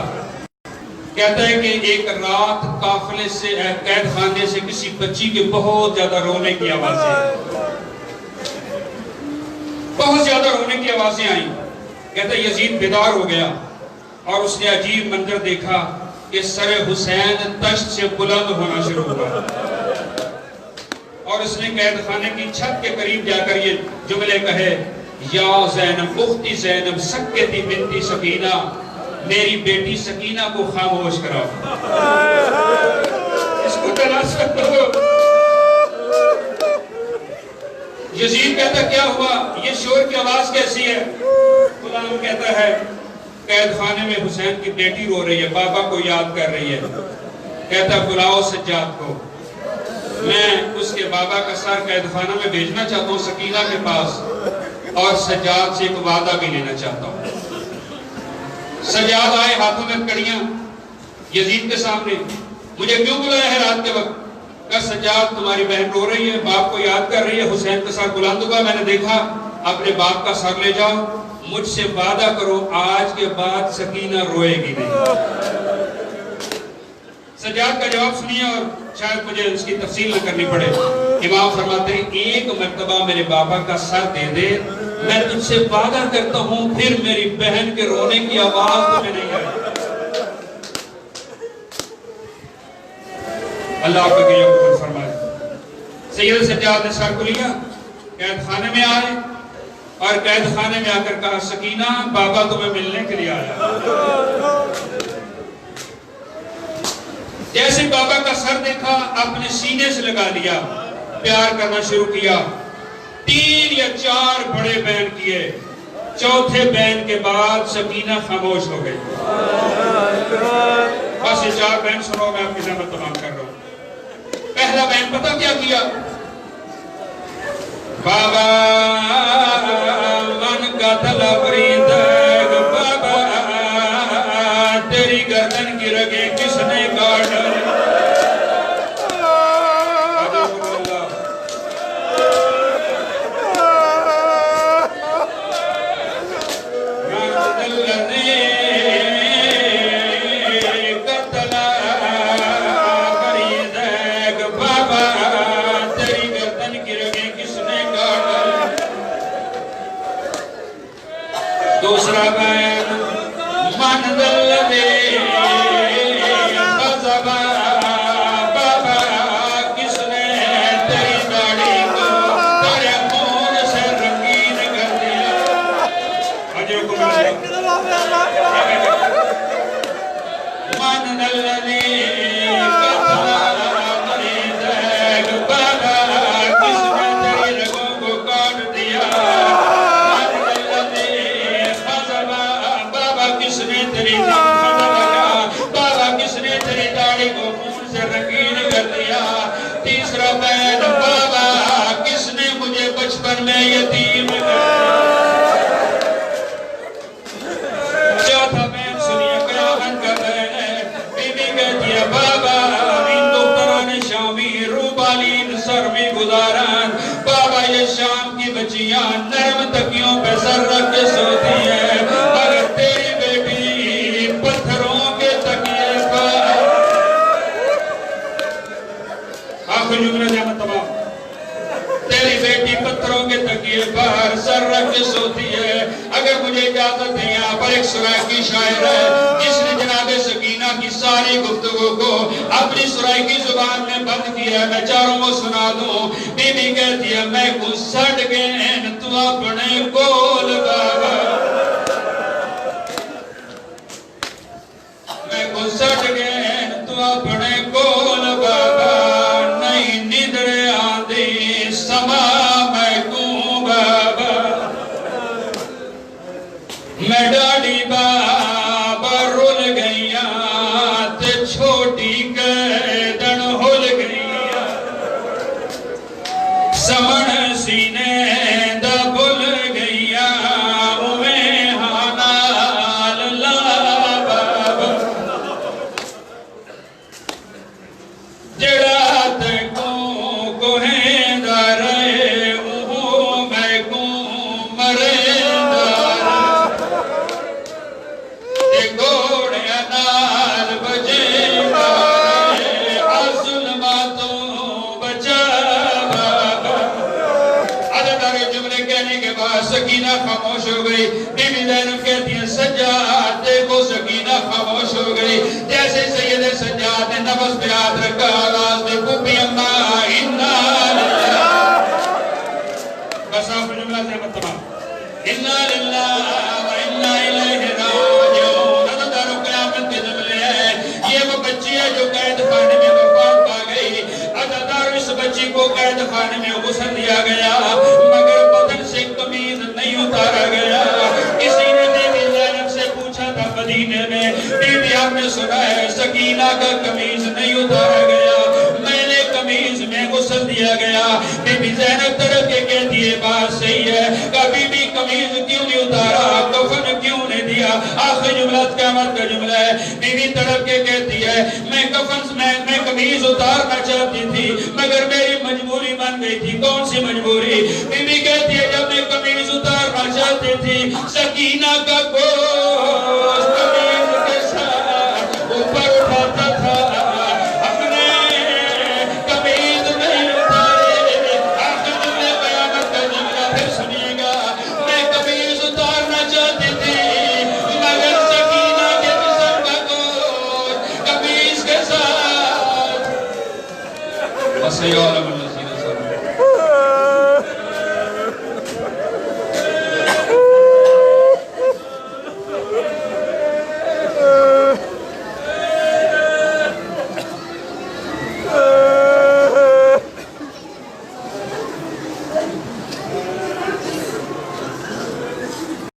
کہتا ہے کہ ایک رات قافلے سے قید خانے سے کسی بچی کے بہت زیادہ رونے کی آوازیں، بہت زیادہ رونے کی آوازیں آئیں. کہتا یزید بیدار ہو گیا اور اس نے عجیب منظر دیکھا کہ سر حسین تشت سے بلند ہونا شروع ہوا اور اس نے قید خانے کی چھت کے قریب جا کر یہ جملے کہے یا زینب اختی زینب سکتی بنتی سکینہ میری بیٹی سکینہ کو خاموش کراؤ اس کو تلاشا کرو. یزید کہتا کیا ہوا یہ شور کی آواز کیسی ہے؟ غلام کہتا ہے قید خانے میں حسین کی بیٹی رو رہی ہے بابا کو یاد کر رہی ہے. کہتا بلاؤ سجاد کو میں اس کے بابا کا سر قید خانہ میں بھیجنا چاہتا ہوں سکینہ کے پاس اور سجاد سے ایک وعدہ بھی لینا چاہتا ہوں. سجاد آئے ہاتھوں میں کڑیاں یزید کے سامنے. مجھے کیوں بلایا ہے رات کے وقت؟ کہ سجاد تمہاری بہن رو رہی ہے باپ کو یاد کر رہی ہے حسین کے ساتھ بلند ہوگا میں نے دیکھا اپنے باپ کا سر لے جاؤ مجھ سے وعدہ کرو آج کے بعد سکینہ روئے گی نہیں. سجاد کا جواب سنیے اور شاید مجھے اس کی تفصیل نہ کرنی پڑے. امام فرماتے ہیں ایک مرتبہ میرے بابا کا سر دے دے میں تجھ سے وعدہ کرتا ہوں پھر میری بہن کے رونے کی آواز تمہیں نہیں آئے. اللہ آپ کے لیے قبول فرمائے. سید سجاد نے سر کو لیا قید خانے میں آئے اور قید خانے میں آ کر کہا سکینہ بابا تمہیں ملنے کے لیے آیا. جیسے بابا کا سر دیکھا اپنے سینے سے لگا لیا پیار کرنا شروع کیا. 3 یا 4 بڑے بین کیے. چوتھے بین کے بعد سکینہ خاموش ہو گئی. بس یہ 4 بین سنو میں آپ کی زحمت تمام کر رہا ہوں. پہلا بین پتہ کیا کیا؟ بابا من کا تلا فرید بابا تیری گردن کی رگیں کس نے کاٹ ڈالی. دوسرا بین من دلدے بزبا بابا کس نے تیری داڑھی کو تیرے خون سے رنگین کر دیا. اجر کو من دلدے تیسرا بین بابا کس نے مجھے بچپن میں یتیم چوتھا بین سنیے قیامت کا بین ہے. بی بی کہتی ہے بابا ان دختران شامی روبالین سر میں گزاران بابا یہ شام کی بچیاں نرم تکیوں پہ سر رکھ کے سوتی ہیں مگر تیری بیٹی پتھروں کے تکیے پر جملہ جامع تمام. تیری بیٹی پتھروں کے تکیے پر سر رکھ کے سوتی ہے. اگر مجھے اجازت ہے یہاں پر ایک سرائکی شاعر ہے جس نے جناب سکینہ کی ساری گفتگو کو اپنی سرائکی زبان میں بند کیا ہے میں چاروں کو سنا دوں. بی بی کہتی ہے میں کو سڑ گئے تو اپنے کول بابا میں کو سڑ گئے تو اپنے کول بابا میں ڈاڑی بابا رول گئیا تے چھوٹی گردن ہول گئیا سمن سینے دا بھول گئیا اویں حالال لا بابا جڑا تے کو ہیندا رہے اوہ میں کو مرے سکینہ خاموش ہو گئی. بی بی زینب کہتی ہیں سجاد دیکھو سکینہ خاموش ہو گئی. جیسے سید سجاد نے نفس پہ ہاتھ رکھا آواز دے پھوپھی اماں انا للہ. بس آپ جملہ سے مطمئن انا للہ و انا الیہ راجعون. ندر قیامت کے جملے ہیں. یہ وہ بچی ہے جو قید خانے میں وفات پا گئی. عزادار اس بچی کو قید خانے میں غسل دیا گیا مگر بدن سے قمیض نہیں اتارا گیا. کسی نے بی بی زینب سے پوچھا تھا مدینے میں بی بی آپ نے سنا ہے سکینہ کا قمیض نہیں اتارا گیا, میں نے قمیض میں غسل دیا گیا. بی بی زینب تڑپ کے کہتی ہے بات صحیح ہے, کبھی بھی قمیض کیوں نہیں اتارا, کفن کیوں نہیں دیا. آخری جملہ قیامت کا جملہ ہے. بی بی تڑپ کے کہتی ہے میں قمیض اتارنا چاہتی تھی مگر میری مجبوری بن گئی تھی. کون سی مجبوری؟ بی بی کہتی ہے جب میں قمیض اتارنا چاہتی تھی سکینہ کا گوشت قمیض کے ساتھ اوپر اٹھاتا تھا, اپنے قمیض نہیں اتارے. آخر جملے قیامت کا جملہ پھر سنیے گا. میں قمیض اتارنا چاہتی تھی مگر سکینہ کے جسم کا گوشت قمیض کے ساتھ. وَسَيَعْلَمُ الَّذِينَ